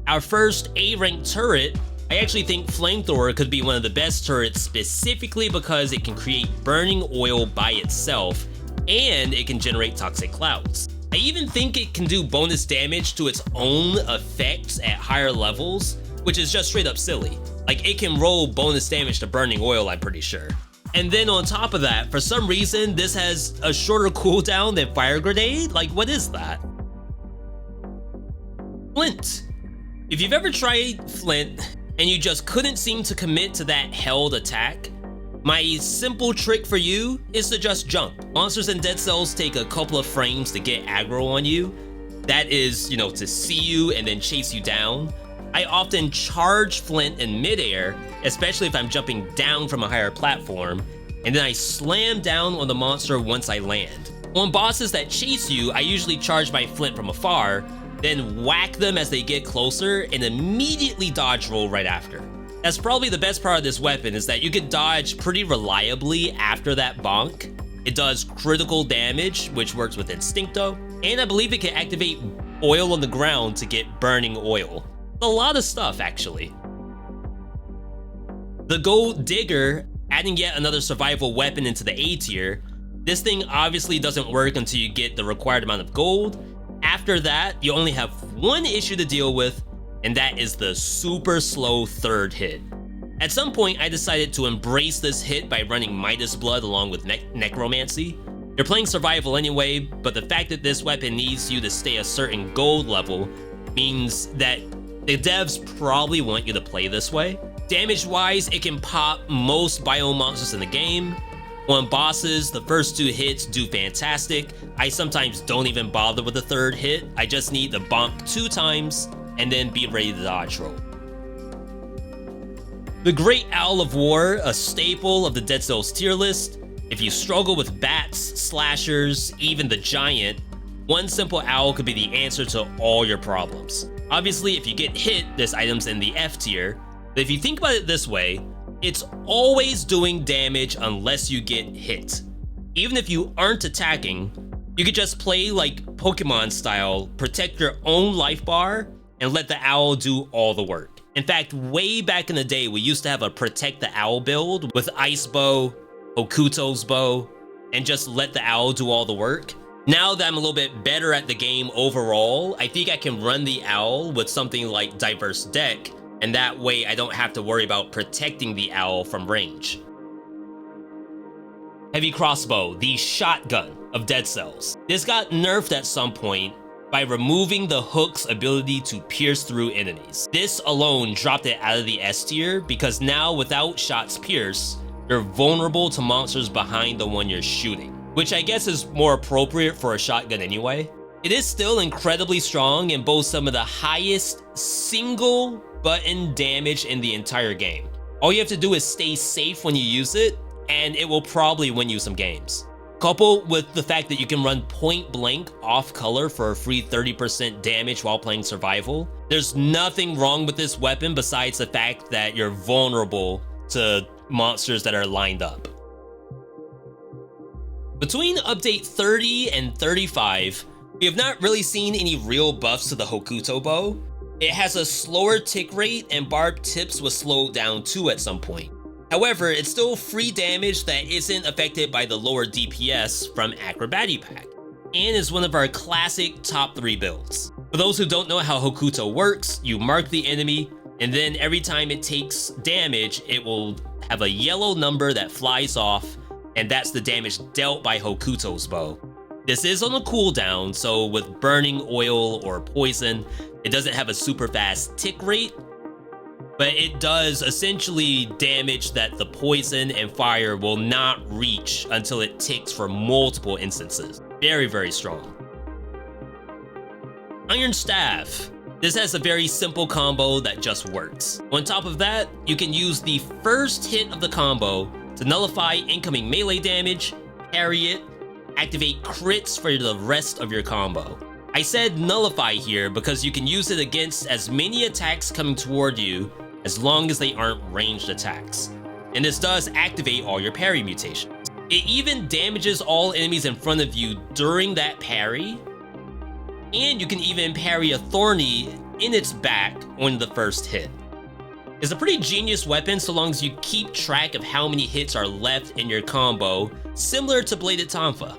Our first A-rank turret, I actually think Flamethrower could be one of the best turrets specifically because it can create burning oil by itself, and it can generate toxic clouds. I even think it can do bonus damage to its own effects at higher levels, which is just straight up silly. Like, it can roll bonus damage to burning oil, I'm pretty sure. And then on top of that, for some reason, this has a shorter cooldown than Fire Grenade? Like, what is that? Flint. If you've ever tried Flint and you just couldn't seem to commit to that held attack, my simple trick for you is to just jump. Monsters in Dead Cells take a couple of frames to get aggro on you. That is, to see you and then chase you down. I often charge Flint in midair, especially if I'm jumping down from a higher platform, and then I slam down on the monster once I land. On bosses that chase you, I usually charge my Flint from afar, then whack them as they get closer, and immediately dodge roll right after. That's probably the best part of this weapon, is that you can dodge pretty reliably after that bonk. It does critical damage, which works with Instincto, and I believe it can activate oil on the ground to get burning oil. A lot of stuff, actually. The Gold Digger, adding yet another survival weapon into the A tier. This thing obviously doesn't work until you get the required amount of gold. After that, you only have one issue to deal with, and that is the super slow third hit. At some point, I decided to embrace this hit by running Midas Blood along with Necromancy. You're playing survival anyway, but the fact that this weapon needs you to stay a certain gold level means that the devs probably want you to play this way. Damage-wise, it can pop most biome monsters in the game. On bosses, the first two hits do fantastic. I sometimes don't even bother with the third hit. I just need to bonk 2 times and then be ready to dodge roll. The Great Owl of War, a staple of the Dead Cells tier list. If you struggle with bats, slashers, even the giant, one simple owl could be the answer to all your problems. Obviously, if you get hit, this item's in the F tier, but if you think about it this way, it's always doing damage unless you get hit. Even if you aren't attacking, you could just play like Pokemon style, protect your own life bar, and let the owl do all the work. In fact, way back in the day, we used to have a Protect the Owl build with Ice Bow, Okuto's Bow, and just let the owl do all the work. Now that I'm a little bit better at the game overall, I think I can run the owl with something like Diverse Deck, and that way I don't have to worry about protecting the owl from range. Heavy crossbow, the shotgun of Dead Cells. This got nerfed at some point by removing the hook's ability to pierce through enemies. This alone dropped it out of the S tier because now without shots pierce, you're vulnerable to monsters behind the one you're shooting, which I guess is more appropriate for a shotgun anyway. It is still incredibly strong and boasts some of the highest single button damage in the entire game. All you have to do is stay safe when you use it, and it will probably win you some games. Coupled with the fact that you can run point blank off color for a free 30% damage while playing survival, there's nothing wrong with this weapon besides the fact that you're vulnerable to monsters that are lined up. Between update 30 and 35, we have not really seen any real buffs to the Hokuto bow. It has a slower tick rate and barbed tips was slowed down too at some point. However, it's still free damage that isn't affected by the lower DPS from Acrobatic Pack, and is one of our classic top 3 builds. For those who don't know how Hokuto works, you mark the enemy, and then every time it takes damage, it will have a yellow number that flies off, and that's the damage dealt by Hokuto's bow. This is on a cooldown, so with burning oil or poison, it doesn't have a super fast tick rate, but it does essentially damage that the poison and fire will not reach until it ticks for multiple instances. Very, very strong. Iron Staff. This has a very simple combo that just works. On top of that, you can use the first hit of the combo to nullify incoming melee damage, parry it, activate crits for the rest of your combo. I said nullify here because you can use it against as many attacks coming toward you as long as they aren't ranged attacks. And this does activate all your parry mutations. It even damages all enemies in front of you during that parry, and you can even parry a Thorny in its back on the first hit. It's a pretty genius weapon so long as you keep track of how many hits are left in your combo, similar to Bladed Tonfa.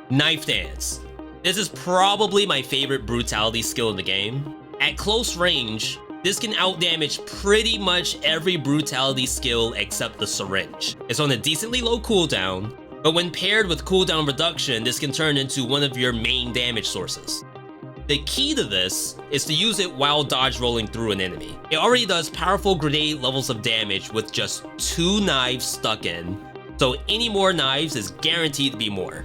Knife Dance. This is probably my favorite brutality skill in the game. At close range, this can outdamage pretty much every brutality skill except the syringe. It's on a decently low cooldown, but when paired with cooldown reduction, this can turn into one of your main damage sources. The key to this is to use it while dodge rolling through an enemy. It already does powerful grenade levels of damage with just 2 knives stuck in, so any more knives is guaranteed to be more.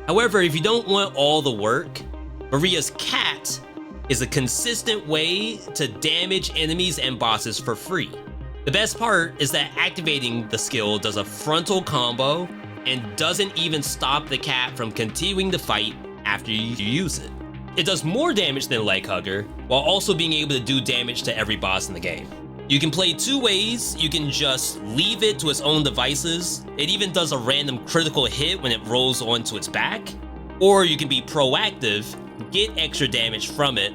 However, if you don't want all the work, Maria's Cat is a consistent way to damage enemies and bosses for free. The best part is that activating the skill does a frontal combo and doesn't even stop the cat from continuing the fight after you use it. It does more damage than Leg Hugger, while also being able to do damage to every boss in the game. You can play 2 ways. You can just leave it to its own devices. It even does a random critical hit when it rolls onto its back. Or you can be proactive, get extra damage from it,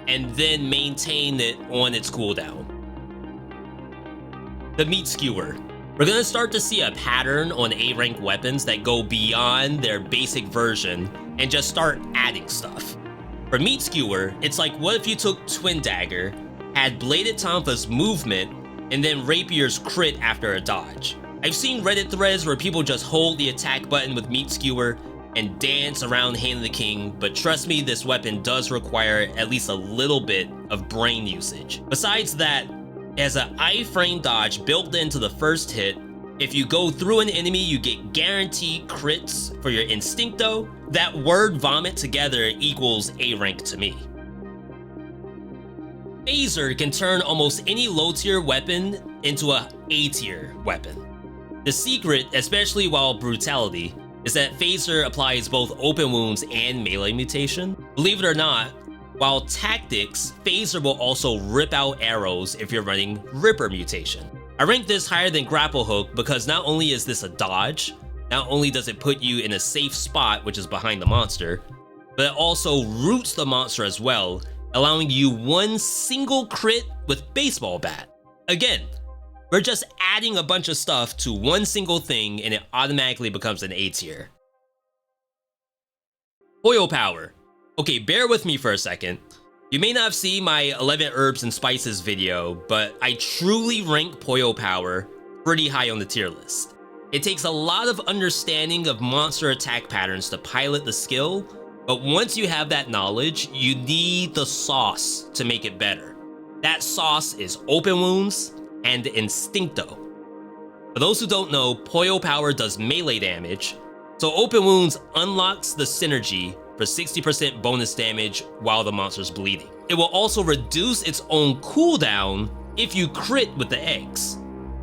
and then maintain it on its cooldown. The Meat Skewer. We're gonna start to see a pattern on A-rank weapons that go beyond their basic version and just start adding stuff. For Meat Skewer, it's like what if you took Twin Dagger, had Bladed Tonfa's movement, and then Rapier's crit after a dodge. I've seen Reddit threads where people just hold the attack button with Meat Skewer and dance around Hand of the King, but trust me, this weapon does require at least a little bit of brain usage. Besides that, it has an iframe dodge built into the first hit. If you go through an enemy, you get guaranteed crits for your Instincto. That word vomit together equals A rank to me. Phaser can turn almost any low tier weapon into a A tier weapon. The secret, especially while brutality, is that Phaser applies both open wounds and melee mutation. Believe it or not, while tactics, Phaser will also rip out arrows if you're running Ripper mutation. I rank this higher than Grapple Hook because not only is this a dodge, not only does it put you in a safe spot, which is behind the monster, but it also roots the monster as well, allowing you one single crit with baseball bat. Again, we're just adding a bunch of stuff to one single thing and it automatically becomes an A tier. Oil Power. Okay, bear with me for a second. You may not have seen my 11 herbs and spices video, but I truly rank Poyo Power pretty high on the tier list. It takes a lot of understanding of monster attack patterns to pilot the skill, but once you have that knowledge, you need the sauce to make it better. That sauce is Open Wounds and Instincto. For those who don't know, Poyo Power does melee damage, so Open Wounds unlocks the synergy for 60% bonus damage while the monster's bleeding. It will also reduce its own cooldown if you crit with the eggs.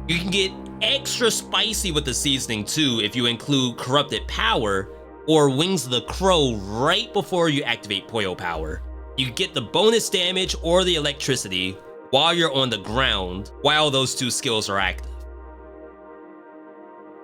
You can get extra spicy with the seasoning too if you include Corrupted Power or Wings of the Crow right before you activate Poyo Power. You get the bonus damage or the electricity while you're on the ground while those two skills are active.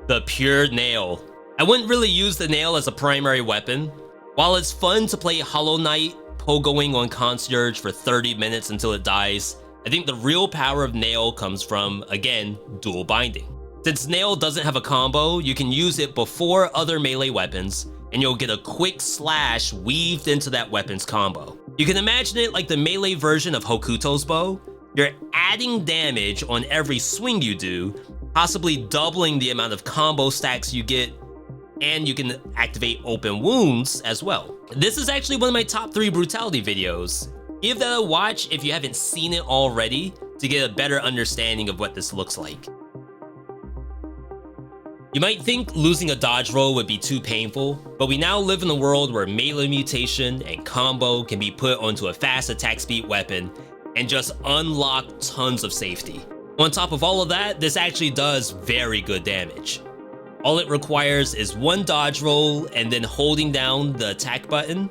The Pure Nail. I wouldn't really use the nail as a primary weapon. While it's fun to play Hollow Knight pogoing on Concierge for 30 minutes until it dies, I think the real power of Nail comes from, again, dual binding. Since Nail doesn't have a combo, you can use it before other melee weapons, and you'll get a quick slash weaved into that weapon's combo. You can imagine it like the melee version of Hokuto's bow. You're adding damage on every swing you do, possibly doubling the amount of combo stacks you get, and you can activate Open Wounds as well. This is actually one of my top 3 brutality videos. Give that a watch if you haven't seen it already to get a better understanding of what this looks like. You might think losing a dodge roll would be too painful, but we now live in a world where melee mutation and combo can be put onto a fast attack speed weapon and just unlock tons of safety. On top of all of that, this actually does very good damage. All it requires is one dodge roll and then holding down the attack button.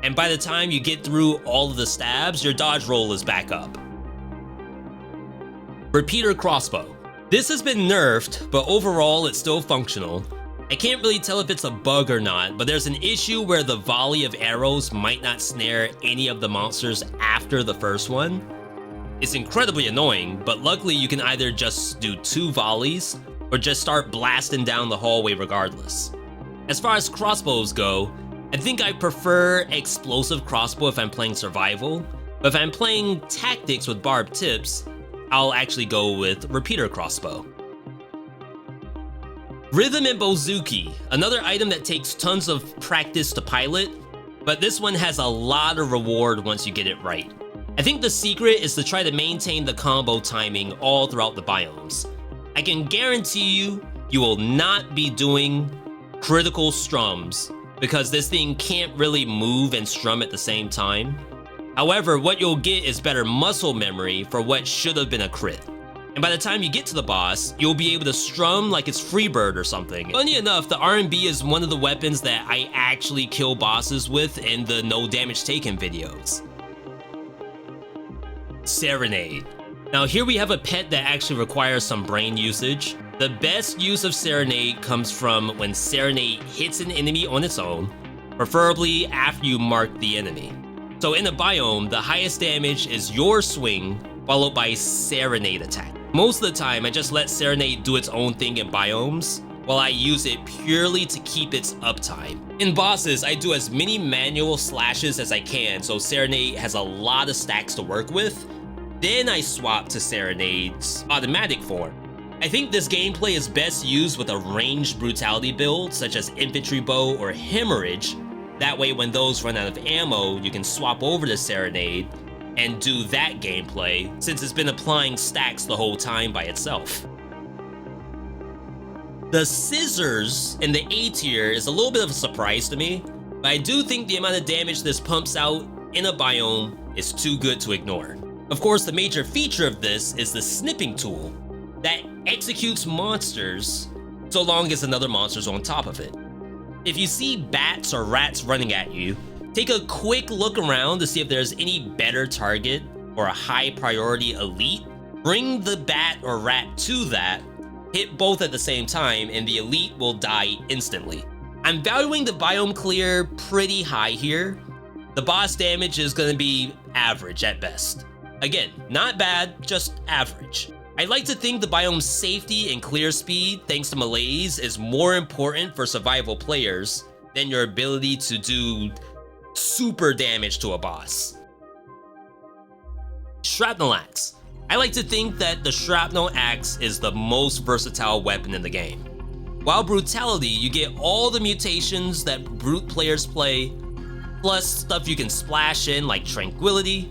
And by the time you get through all of the stabs, your dodge roll is back up. Repeater Crossbow. This has been nerfed, but overall it's still functional. I can't really tell if it's a bug or not, but there's an issue where the volley of arrows might not snare any of the monsters after the first one. It's incredibly annoying, but luckily you can either just do 2 volleys or just start blasting down the hallway regardless. As far as crossbows go, I think I prefer explosive crossbow if I'm playing survival, but if I'm playing tactics with barbed tips, I'll actually go with repeater crossbow. Rhythm and Bouzouki, another item that takes tons of practice to pilot, but this one has a lot of reward once you get it right. I think the secret is to try to maintain the combo timing all throughout the biomes. I can guarantee you will not be doing critical strums because this thing can't really move and strum at the same time. However, what you'll get is better muscle memory for what should have been a crit. And by the time you get to the boss, you'll be able to strum like it's Freebird or something. Funny enough, the R&B is one of the weapons that I actually kill bosses with in the no damage taken videos. Serenade. Now here we have a pet that actually requires some brain usage. The best use of Serenade comes from when Serenade hits an enemy on its own, preferably after you mark the enemy. So in a biome, the highest damage is your swing, followed by Serenade attack. Most of the time, I just let Serenade do its own thing in biomes, while I use it purely to keep its uptime. In bosses, I do as many manual slashes as I can, so Serenade has a lot of stacks to work with. Then I swap to Serenade's automatic form. I think this gameplay is best used with a ranged brutality build, such as Infantry Bow or Hemorrhage. That way when those run out of ammo, you can swap over to Serenade and do that gameplay, since it's been applying stacks the whole time by itself. The Scissors in the A tier is a little bit of a surprise to me, but I do think the amount of damage this pumps out in a biome is too good to ignore. Of course, the major feature of this is the snipping tool that executes monsters so long as another monster's on top of it. If you see bats or rats running at you, take a quick look around to see if there's any better target or a high priority elite. Bring the bat or rat to that, hit both at the same time, and the elite will die instantly. I'm valuing the biome clear pretty high here. The boss damage is going to be average at best. Again, not bad, just average. I like to think the biome's safety and clear speed, thanks to malaise, is more important for survival players than your ability to do super damage to a boss. Shrapnel Axe. I like to think that the Shrapnel Axe is the most versatile weapon in the game. While Brutality, you get all the mutations that Brute players play, plus stuff you can splash in like Tranquility.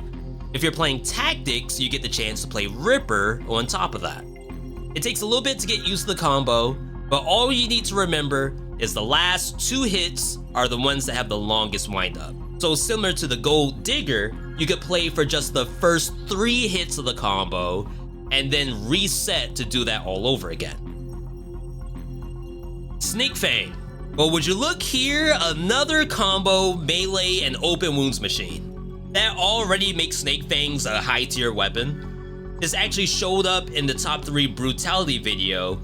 If you're playing Tactics, you get the chance to play Ripper on top of that. It takes a little bit to get used to the combo, but all you need to remember is the last 2 hits are the ones that have the longest windup. So similar to the Gold Digger, you could play for just the first 3 hits of the combo and then reset to do that all over again. Snake Fang. Well, would you look here, another combo melee and open wounds machine. That already makes Snake Fangs a high tier weapon. This actually showed up in the top 3 Brutality video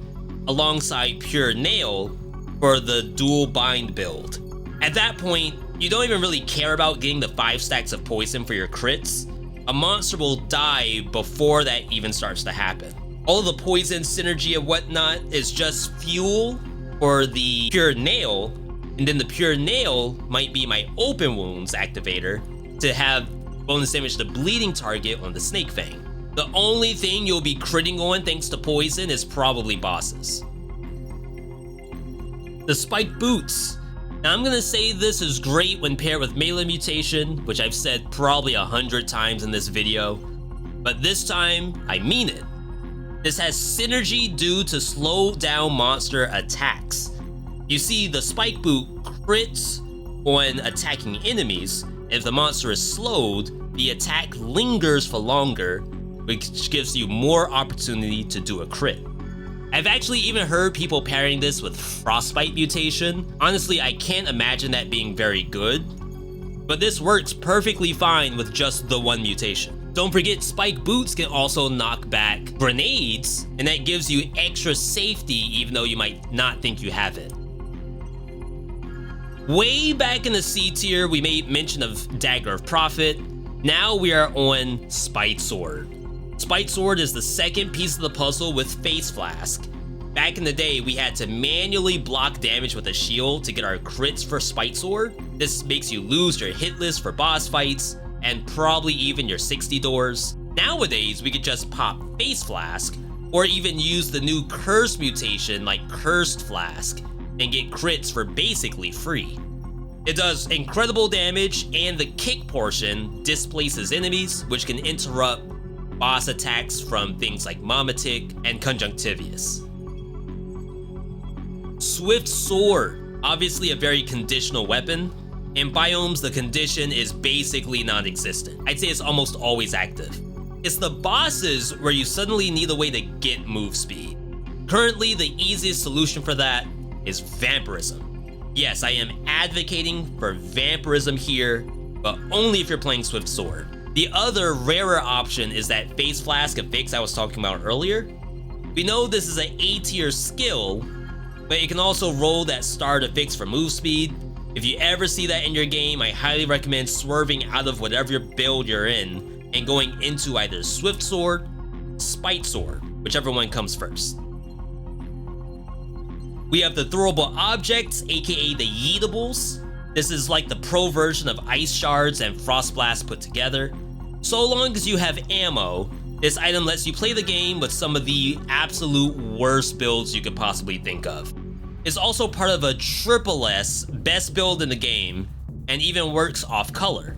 alongside Pure Nail for the dual bind build. At that point, you don't even really care about getting the 5 stacks of poison for your crits. A monster will die before that even starts to happen. All of the poison synergy and whatnot is just fuel for the Pure Nail, and then the Pure Nail might be my open wounds activator to have bonus damage to bleeding target on the Snake Fang. The only thing you'll be critting on thanks to poison is probably bosses. The Spiked Boots. Now I'm gonna say this is great when paired with melee mutation, which I've said probably 100 times in this video, but this time I mean it. This has synergy due to slow down monster attacks. You see, the Spike Boot crits on attacking enemies. If the monster is slowed, the attack lingers for longer, which gives you more opportunity to do a crit. I've actually even heard people pairing this with Frostbite mutation. Honestly, I can't imagine that being very good, but this works perfectly fine with just the one mutation. Don't forget, Spike Boots can also knock back grenades, and that gives you extra safety even though you might not think you have it. Way back in the C tier, we made mention of Dagger of Prophet. Now we are on Spite Sword. Spite Sword is the second piece of the puzzle with Face Flask. Back in the day, we had to manually block damage with a shield to get our crits for Spite Sword. This makes you lose your hit list for boss fights, and probably even your 60 doors. Nowadays, we could just pop Face Flask, or even use the new Curse mutation like Cursed Flask, and get crits for basically free. It does incredible damage, and the kick portion displaces enemies, which can interrupt boss attacks from things like Momatic and Conjunctivius. Swift Sword, obviously a very conditional weapon. In biomes, the condition is basically non-existent. I'd say it's almost always active. It's the bosses where you suddenly need a way to get move speed. Currently, the easiest solution for that is Vampirism. Yes, I am advocating for Vampirism here, but only if you're playing Swift Sword. The other rarer option is that Face Flask affix I was talking about earlier. We know this is an A tier skill, but it can also roll that starred affix for move speed. If you ever see that in your game, I highly recommend swerving out of whatever build you're in and going into either Swift Sword, Spite Sword, whichever one comes first. We have the Throwable Objects, aka the Yeetables. This is like the pro version of Ice Shards and Frost Blast put together. So long as you have ammo, this item lets you play the game with some of the absolute worst builds you could possibly think of. It's also part of a triple S best build in the game, and even works off color.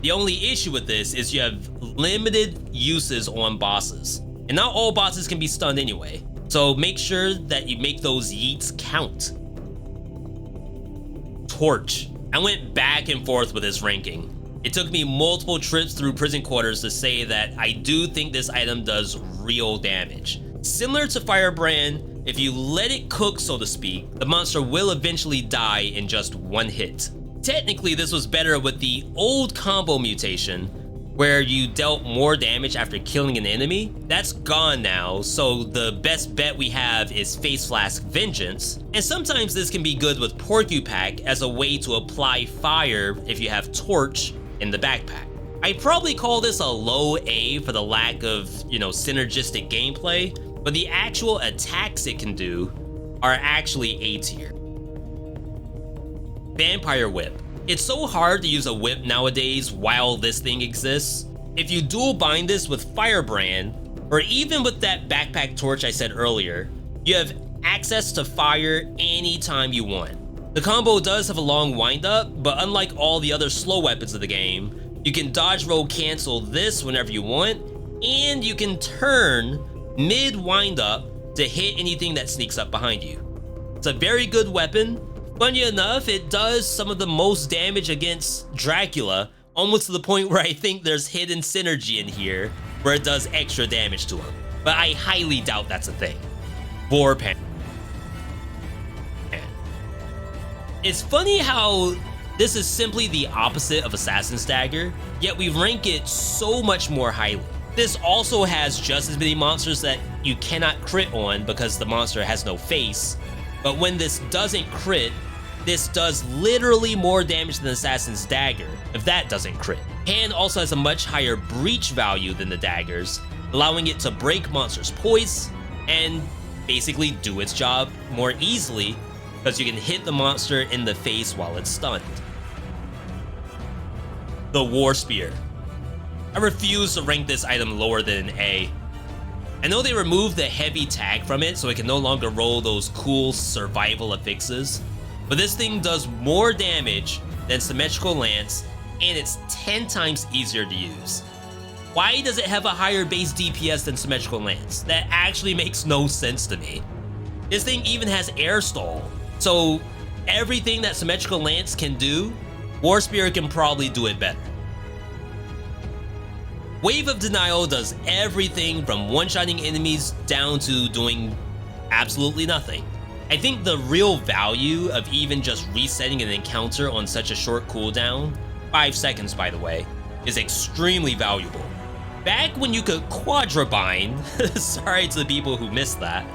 The only issue with this is you have limited uses on bosses, and not all bosses can be stunned anyway, so make sure that you make those yeets count. Torch. I went back and forth with this ranking. It took me multiple trips through prison quarters to say that I do think this item does real damage. Similar to Firebrand, if you let it cook, so to speak, the monster will eventually die in just one hit. Technically, this was better with the old combo mutation, where you dealt more damage after killing an enemy. That's gone now, so the best bet we have is Face Flask Vengeance, and sometimes this can be good with Porcupack as a way to apply fire if you have Torch in the backpack. I'd probably call this a low A for the lack of, synergistic gameplay, but the actual attacks it can do are actually A tier. Vampire Whip. It's so hard to use a whip nowadays while this thing exists. If you dual bind this with Firebrand, or even with that backpack torch I said earlier, you have access to fire anytime you want. The combo does have a long windup, but unlike all the other slow weapons of the game, you can dodge roll cancel this whenever you want, and you can turn mid windup to hit anything that sneaks up behind you. It's a very good weapon. Funny enough, it does some of the most damage against Dracula, almost to the point where I think there's hidden synergy in here where it does extra damage to him. But I highly doubt that's a thing. Warpan. It's funny how this is simply the opposite of Assassin's Dagger, yet we rank it so much more highly. This also has just as many monsters that you cannot crit on because the monster has no face, but when this doesn't crit, this does literally more damage than Assassin's Dagger if that doesn't crit. Hand also has a much higher breach value than the daggers, allowing it to break monsters' poise and basically do its job more easily because you can hit the monster in the face while it's stunned. The War Spear. I refuse to rank this item lower than an A. I know they removed the heavy tag from it so it can no longer roll those cool survival affixes, but this thing does more damage than Symmetrical Lance, and it's 10 times easier to use. Why does it have a higher base DPS than Symmetrical Lance? That actually makes no sense to me. This thing even has air stall, so everything that Symmetrical Lance can do, War Spear can probably do it better. Wave of Denial does everything from one-shotting enemies down to doing absolutely nothing. I think the real value of even just resetting an encounter on such a short cooldown, 5 seconds by the way, is extremely valuable. Back when you could quadra-bind, sorry to the people who missed that,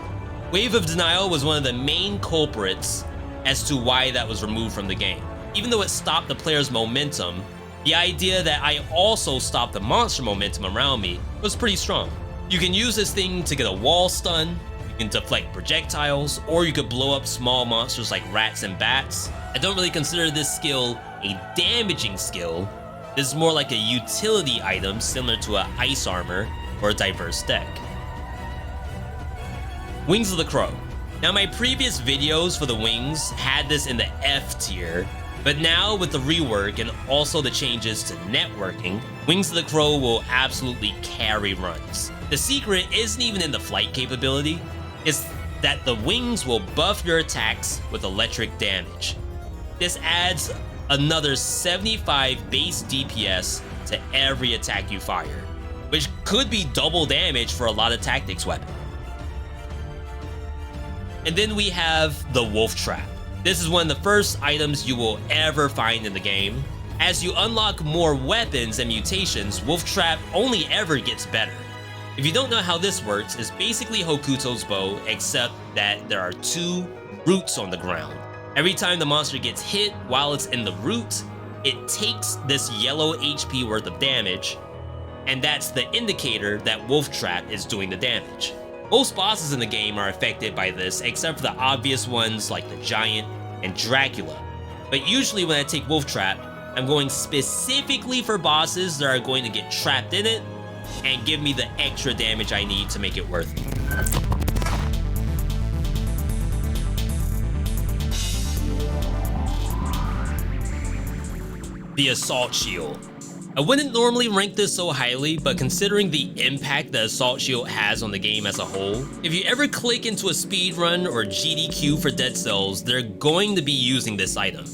Wave of Denial was one of the main culprits as to why that was removed from the game. Even though it stopped the player's momentum, the idea that I also stopped the monster momentum around me was pretty strong. You can use this thing to get a wall stun, you can deflect projectiles, or you could blow up small monsters like rats and bats. I don't really consider this skill a damaging skill. This is more like a utility item similar to an ice armor or a diverse deck. Wings of the Crow. Now my previous videos for the wings had this in the F tier, but now with the rework and also the changes to networking, Wings of the Crow will absolutely carry runs. The secret isn't even in the flight capability, it's that the wings will buff your attacks with electric damage. This adds another 75 base DPS to every attack you fire, which could be double damage for a lot of tactics weapons. And then we have the Wolf Trap. This is one of the first items you will ever find in the game. As you unlock more weapons and mutations, Wolf Trap only ever gets better. If you don't know how this works, it's basically Hokuto's bow, except that there are 2 roots on the ground. Every time the monster gets hit while it's in the root, it takes this yellow HP worth of damage, and that's the indicator that Wolf Trap is doing the damage. Most bosses in the game are affected by this, except for the obvious ones like the Giant and Dracula. But usually when I take Wolf Trap, I'm going specifically for bosses that are going to get trapped in it and give me the extra damage I need to make it worth it. The Assault Shield. I wouldn't normally rank this so highly, but considering the impact the Assault Shield has on the game as a whole, if you ever click into a speedrun or GDQ for Dead Cells, they're going to be using this item.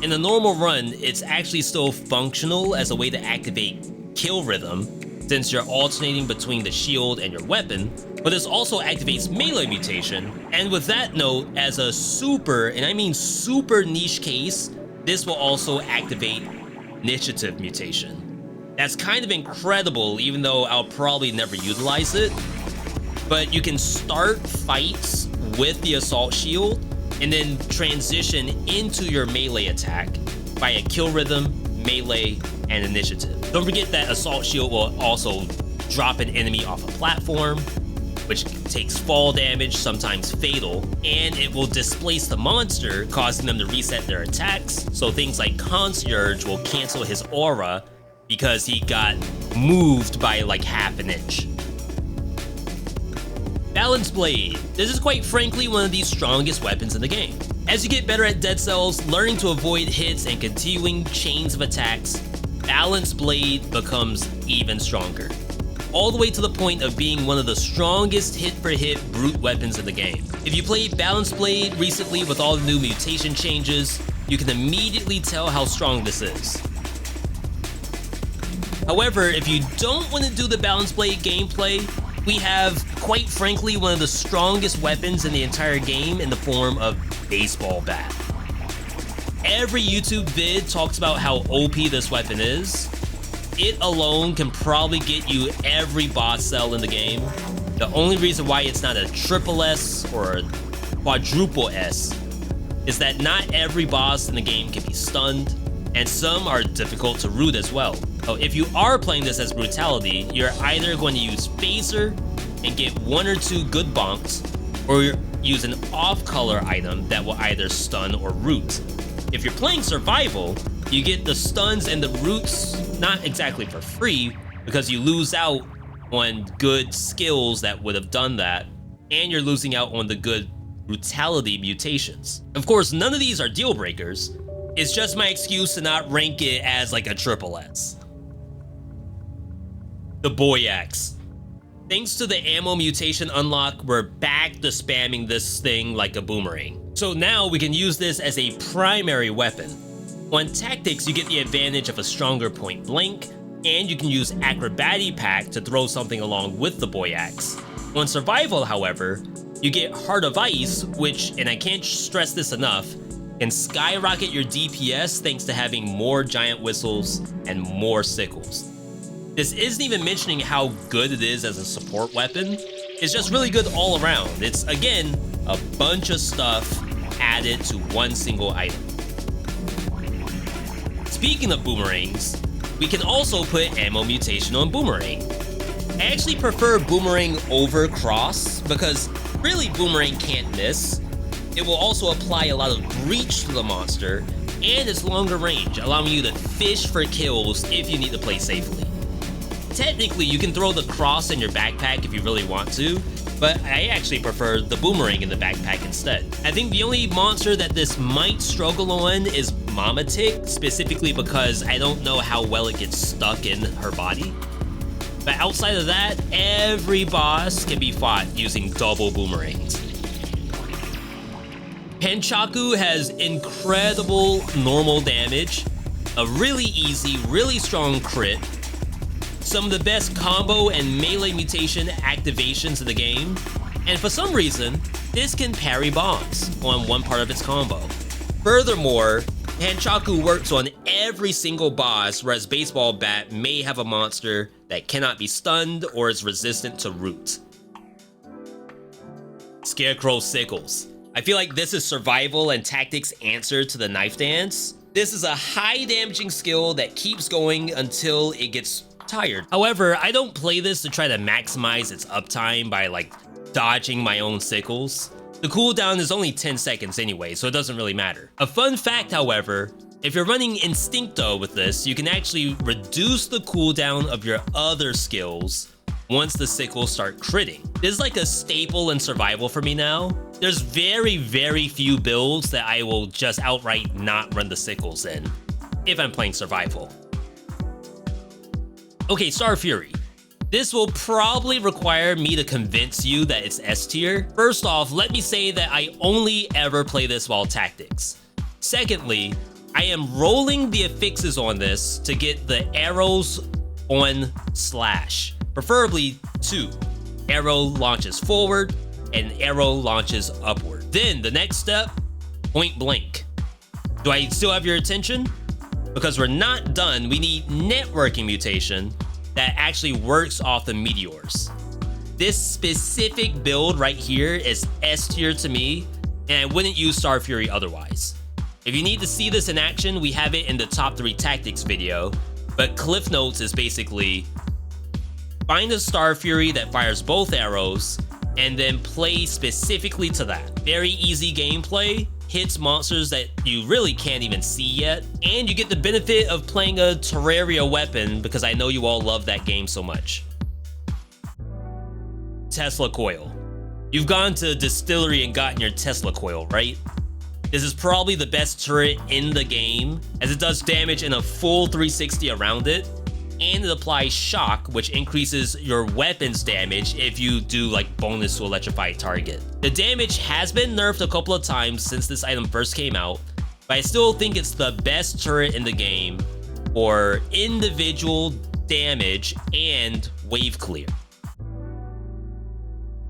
In a normal run, it's actually still functional as a way to activate kill rhythm, since you're alternating between the shield and your weapon, but this also activates melee mutation, and with that note, as a super, and I mean super niche case, this will also activate Initiative mutation. That's kind of incredible, even though I'll probably never utilize it, but you can start fights with the Assault Shield and then transition into your melee attack via kill rhythm, melee, and initiative. Don't forget that Assault Shield will also drop an enemy off a platform, which takes fall damage, sometimes fatal, and it will displace the monster, causing them to reset their attacks, so things like Concierge will cancel his aura because he got moved by like half an inch. Balance Blade. This is quite frankly one of the strongest weapons in the game. As you get better at dead cells, learning to avoid hits and continuing chains of attacks, Balance Blade becomes even stronger. All the way to the point of being one of the strongest hit-for-hit brute weapons in the game. If you played Balance Blade recently with all the new mutation changes, you can immediately tell how strong this is. However, if you don't want to do the Balance Blade gameplay, we have, quite frankly, one of the strongest weapons in the entire game in the form of baseball bat. Every YouTube vid talks about how OP this weapon is. It alone can probably get you every boss cell in the game. The only reason why it's not a triple S or a quadruple S is that not every boss in the game can be stunned, and some are difficult to root as well. So if you are playing this as brutality, you're either going to use phaser and get 1 or 2 good bonks, or use an off-color item that will either stun or root. If you're playing survival, you get the stuns and the roots not exactly for free, because you lose out on good skills that would have done that, and you're losing out on the good brutality mutations. Of course, none of these are deal breakers. It's just my excuse to not rank it as like a triple S. The Boy Axe. Thanks to the ammo mutation unlock, we're back to spamming this thing like a boomerang. So now we can use this as a primary weapon. On tactics, you get the advantage of a stronger point blank, and you can use acrobatic pack to throw something along with the Boy Axe. On survival, however, you get Heart of Ice, which, and I can't stress this enough, can skyrocket your DPS thanks to having more giant whistles and more sickles. This isn't even mentioning how good it is as a support weapon. It's just really good all around. It's, again, a bunch of stuff added to one single item. Speaking of boomerangs, we can also put ammo mutation on boomerang. I actually prefer boomerang over cross because really boomerang can't miss. It will also apply a lot of reach to the monster, and it's longer range, allowing you to fish for kills if you need to play safely. Technically, you can throw the cross in your backpack if you really want to, but I actually prefer the boomerang in the backpack instead. I think the only monster that this might struggle on is Mama Tick, specifically because I don't know how well it gets stuck in her body. But outside of that, every boss can be fought using double boomerangs. Penchaku has incredible normal damage, a really easy, really strong crit, some of the best combo and melee mutation activations in the game, and for some reason, this can parry bombs on one part of its combo. Furthermore, Penchaku works on every single boss, whereas Baseball Bat may have a monster that cannot be stunned or is resistant to root. Scarecrow Sickles. I feel like this is survival and tactics answer to the knife dance. This is a high damaging skill that keeps going until it gets tired. However, I don't play this to try to maximize its uptime by like dodging my own sickles. The cooldown is only 10 seconds anyway, so it doesn't really matter. A fun fact, however, if you're running Instincto with this, you can actually reduce the cooldown of your other skills once the sickles start critting. This is like a staple in survival for me now. There's very, very few builds that I will just outright not run the sickles in if I'm playing survival. Okay, Star Fury. This will probably require me to convince you that it's S tier. First off, let me say that I only ever play this while tactics. Secondly, I am rolling the affixes on this to get the arrows on slash, preferably 2. Arrow launches forward and arrow launches upward. Then the next step, point blank. Do I still have your attention? Because we're not done, we need networking mutation that actually works off the meteors. This specific build right here is S tier to me, and I wouldn't use Star Fury otherwise. If you need to see this in action, we have it in the top 3 tactics video, but Cliff Notes is basically find a Star Fury that fires both arrows, and then play specifically to that. Very easy gameplay, hits monsters that you really can't even see yet, and you get the benefit of playing a Terraria weapon because I know you all love that game so much. Tesla Coil. You've gone to a distillery and gotten your Tesla coil, right? This is probably the best turret in the game, as it does damage in a full 360 around it, and it applies shock, which increases your weapon's damage if you do like bonus to electrify target. The damage has been nerfed a couple of times since this item first came out, but I still think it's the best turret in the game for individual damage and wave clear.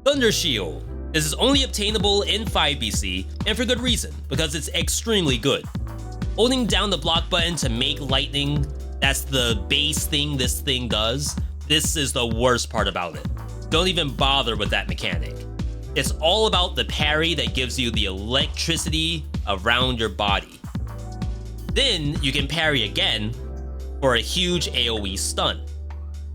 Thunder Shield. This is only obtainable in 5BC, and for good reason, because it's extremely good. Holding down the block button to make lightning, that's the base thing this thing does. This is the worst part about it. Don't even bother with that mechanic. It's all about the parry that gives you the electricity around your body. Then you can parry again for a huge AoE stun.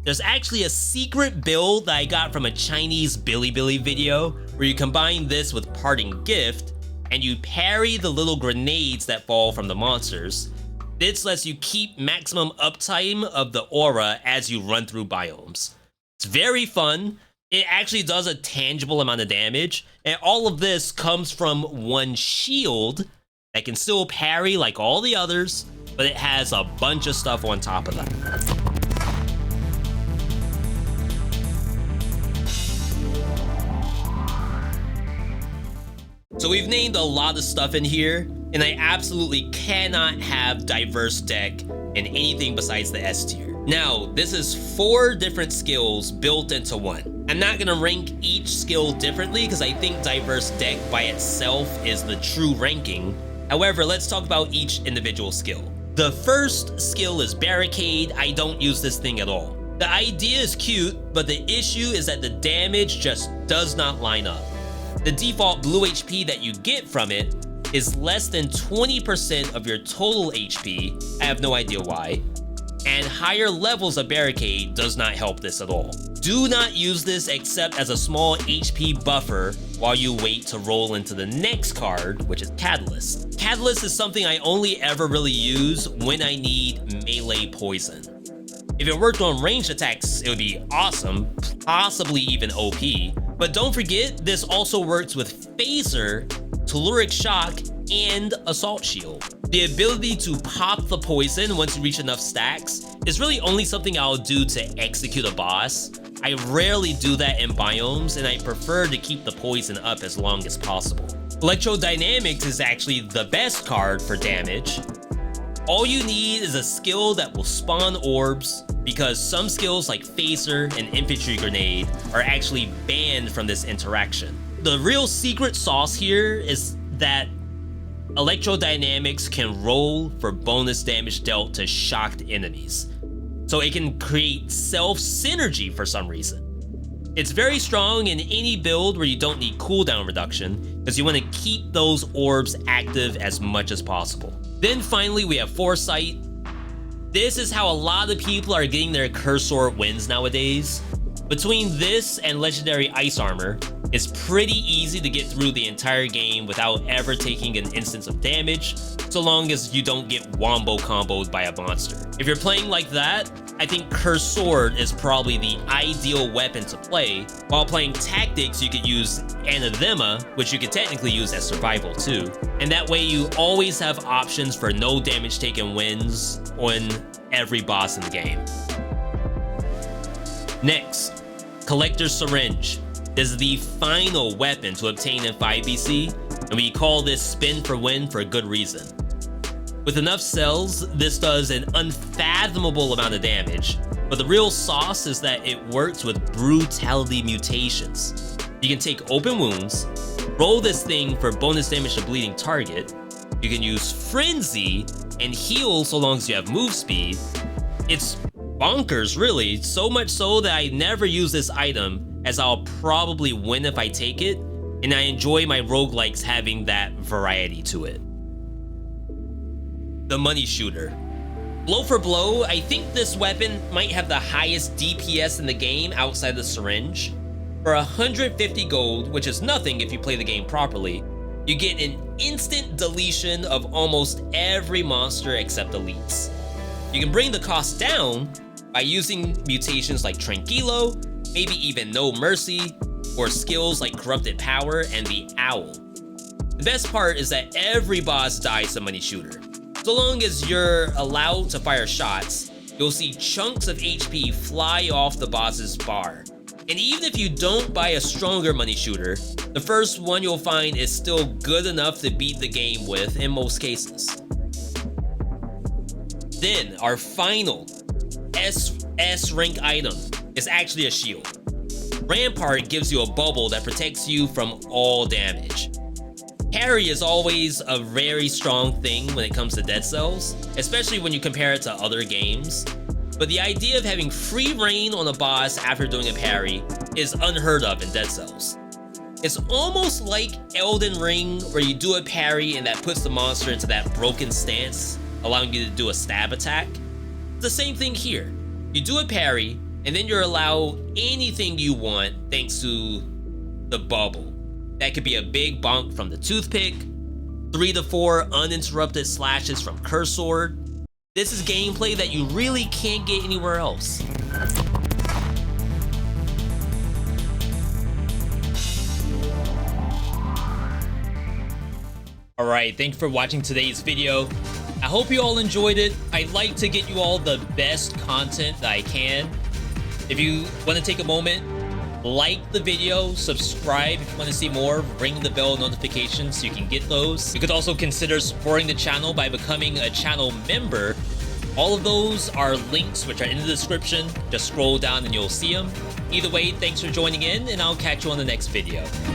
There's actually a secret build that I got from a Chinese Bilibili video where you combine this with Parting Gift and you parry the little grenades that fall from the monsters. This lets you keep maximum uptime of the aura as you run through biomes. It's very fun. It actually does a tangible amount of damage, and all of this comes from one shield that can still parry like all the others, but it has a bunch of stuff on top of that. So we've named a lot of stuff in here, and I absolutely cannot have diverse deck in anything besides the S tier. Now, this is 4 different skills built into one. I'm not gonna rank each skill differently because I think diverse deck by itself is the true ranking. However, let's talk about each individual skill. The first skill is Barricade. I don't use this thing at all. The idea is cute, but the issue is that the damage just does not line up. The default blue HP that you get from it is less than 20% of your total HP, I have no idea why, and higher levels of Barricade does not help this at all. Do not use this except as a small HP buffer while you wait to roll into the next card, which is Catalyst. Catalyst is something I only ever really use when I need melee poison. If it worked on ranged attacks, it would be awesome, possibly even OP. But don't forget, this also works with Phaser, Telluric Shock, and Assault Shield. The ability to pop the poison once you reach enough stacks is really only something I'll do to execute a boss. I rarely do that in biomes, and I prefer to keep the poison up as long as possible. Electrodynamics is actually the best card for damage. All you need is a skill that will spawn orbs, because some skills like Phaser and Infantry Grenade are actually banned from this interaction. The real secret sauce here is that Electrodynamics can roll for bonus damage dealt to shocked enemies, so it can create self-synergy for some reason. It's very strong in any build where you don't need cooldown reduction, because you want to keep those orbs active as much as possible. Then finally we have Foresight. This is how a lot of people are getting their Cursor wins nowadays. Between this and Legendary Ice Armor, it's pretty easy to get through the entire game without ever taking an instance of damage, so long as you don't get wombo comboed by a monster. If you're playing like that, I think Cursed Sword is probably the ideal weapon to play. While playing Tactics, you could use Anathema, which you could technically use as survival too. And that way you always have options for no damage taken wins on every boss in the game. Next, Collector's Syringe. This is the final weapon to obtain in 5BC, and we call this Spin for Win for a good reason. With enough cells, this does an unfathomable amount of damage, but the real sauce is that it works with Brutality mutations. You can take open wounds, roll this thing for bonus damage to bleeding target, you can use Frenzy, and heal so long as you have move speed. It's bonkers, really, so much so that I never use this item, as I'll probably win if I take it, and I enjoy my roguelikes having that variety to it. The Money Shooter. Blow for blow, I think this weapon might have the highest DPS in the game outside the syringe. For 150 gold, which is nothing if you play the game properly, you get an instant deletion of almost every monster except elites. You can bring the cost down by using mutations like Tranquilo, maybe even No Mercy, or skills like Corrupted Power and the Owl. The best part is that every boss dies to Money Shooter. So long as you're allowed to fire shots, you'll see chunks of HP fly off the boss's bar. And even if you don't buy a stronger Money Shooter, the first one you'll find is still good enough to beat the game with in most cases. Then, our final S rank item is actually a shield. Rampart gives you a bubble that protects you from all damage. Parry is always a very strong thing when it comes to Dead Cells, especially when you compare it to other games. But the idea of having free reign on a boss after doing a parry is unheard of in Dead Cells. It's almost like Elden Ring, where you do a parry and that puts the monster into that broken stance, allowing you to do a stab attack. It's the same thing here. You do a parry, and then you're allowed anything you want thanks to the bubble. That could be a big bonk from the toothpick, 3 to 4 uninterrupted slashes from Curse Sword. This is gameplay that you really can't get anywhere else. Alright, thank you for watching today's video. I hope you all enjoyed it. I like to get you all the best content that I can. If you want to take a moment, like the video, subscribe if you want to see more, ring the bell notifications so you can get those. You could also consider supporting the channel by becoming a channel member. All of those are links which are in the description. Just scroll down and you'll see them. Either way, thanks for joining in, and I'll catch you on the next video.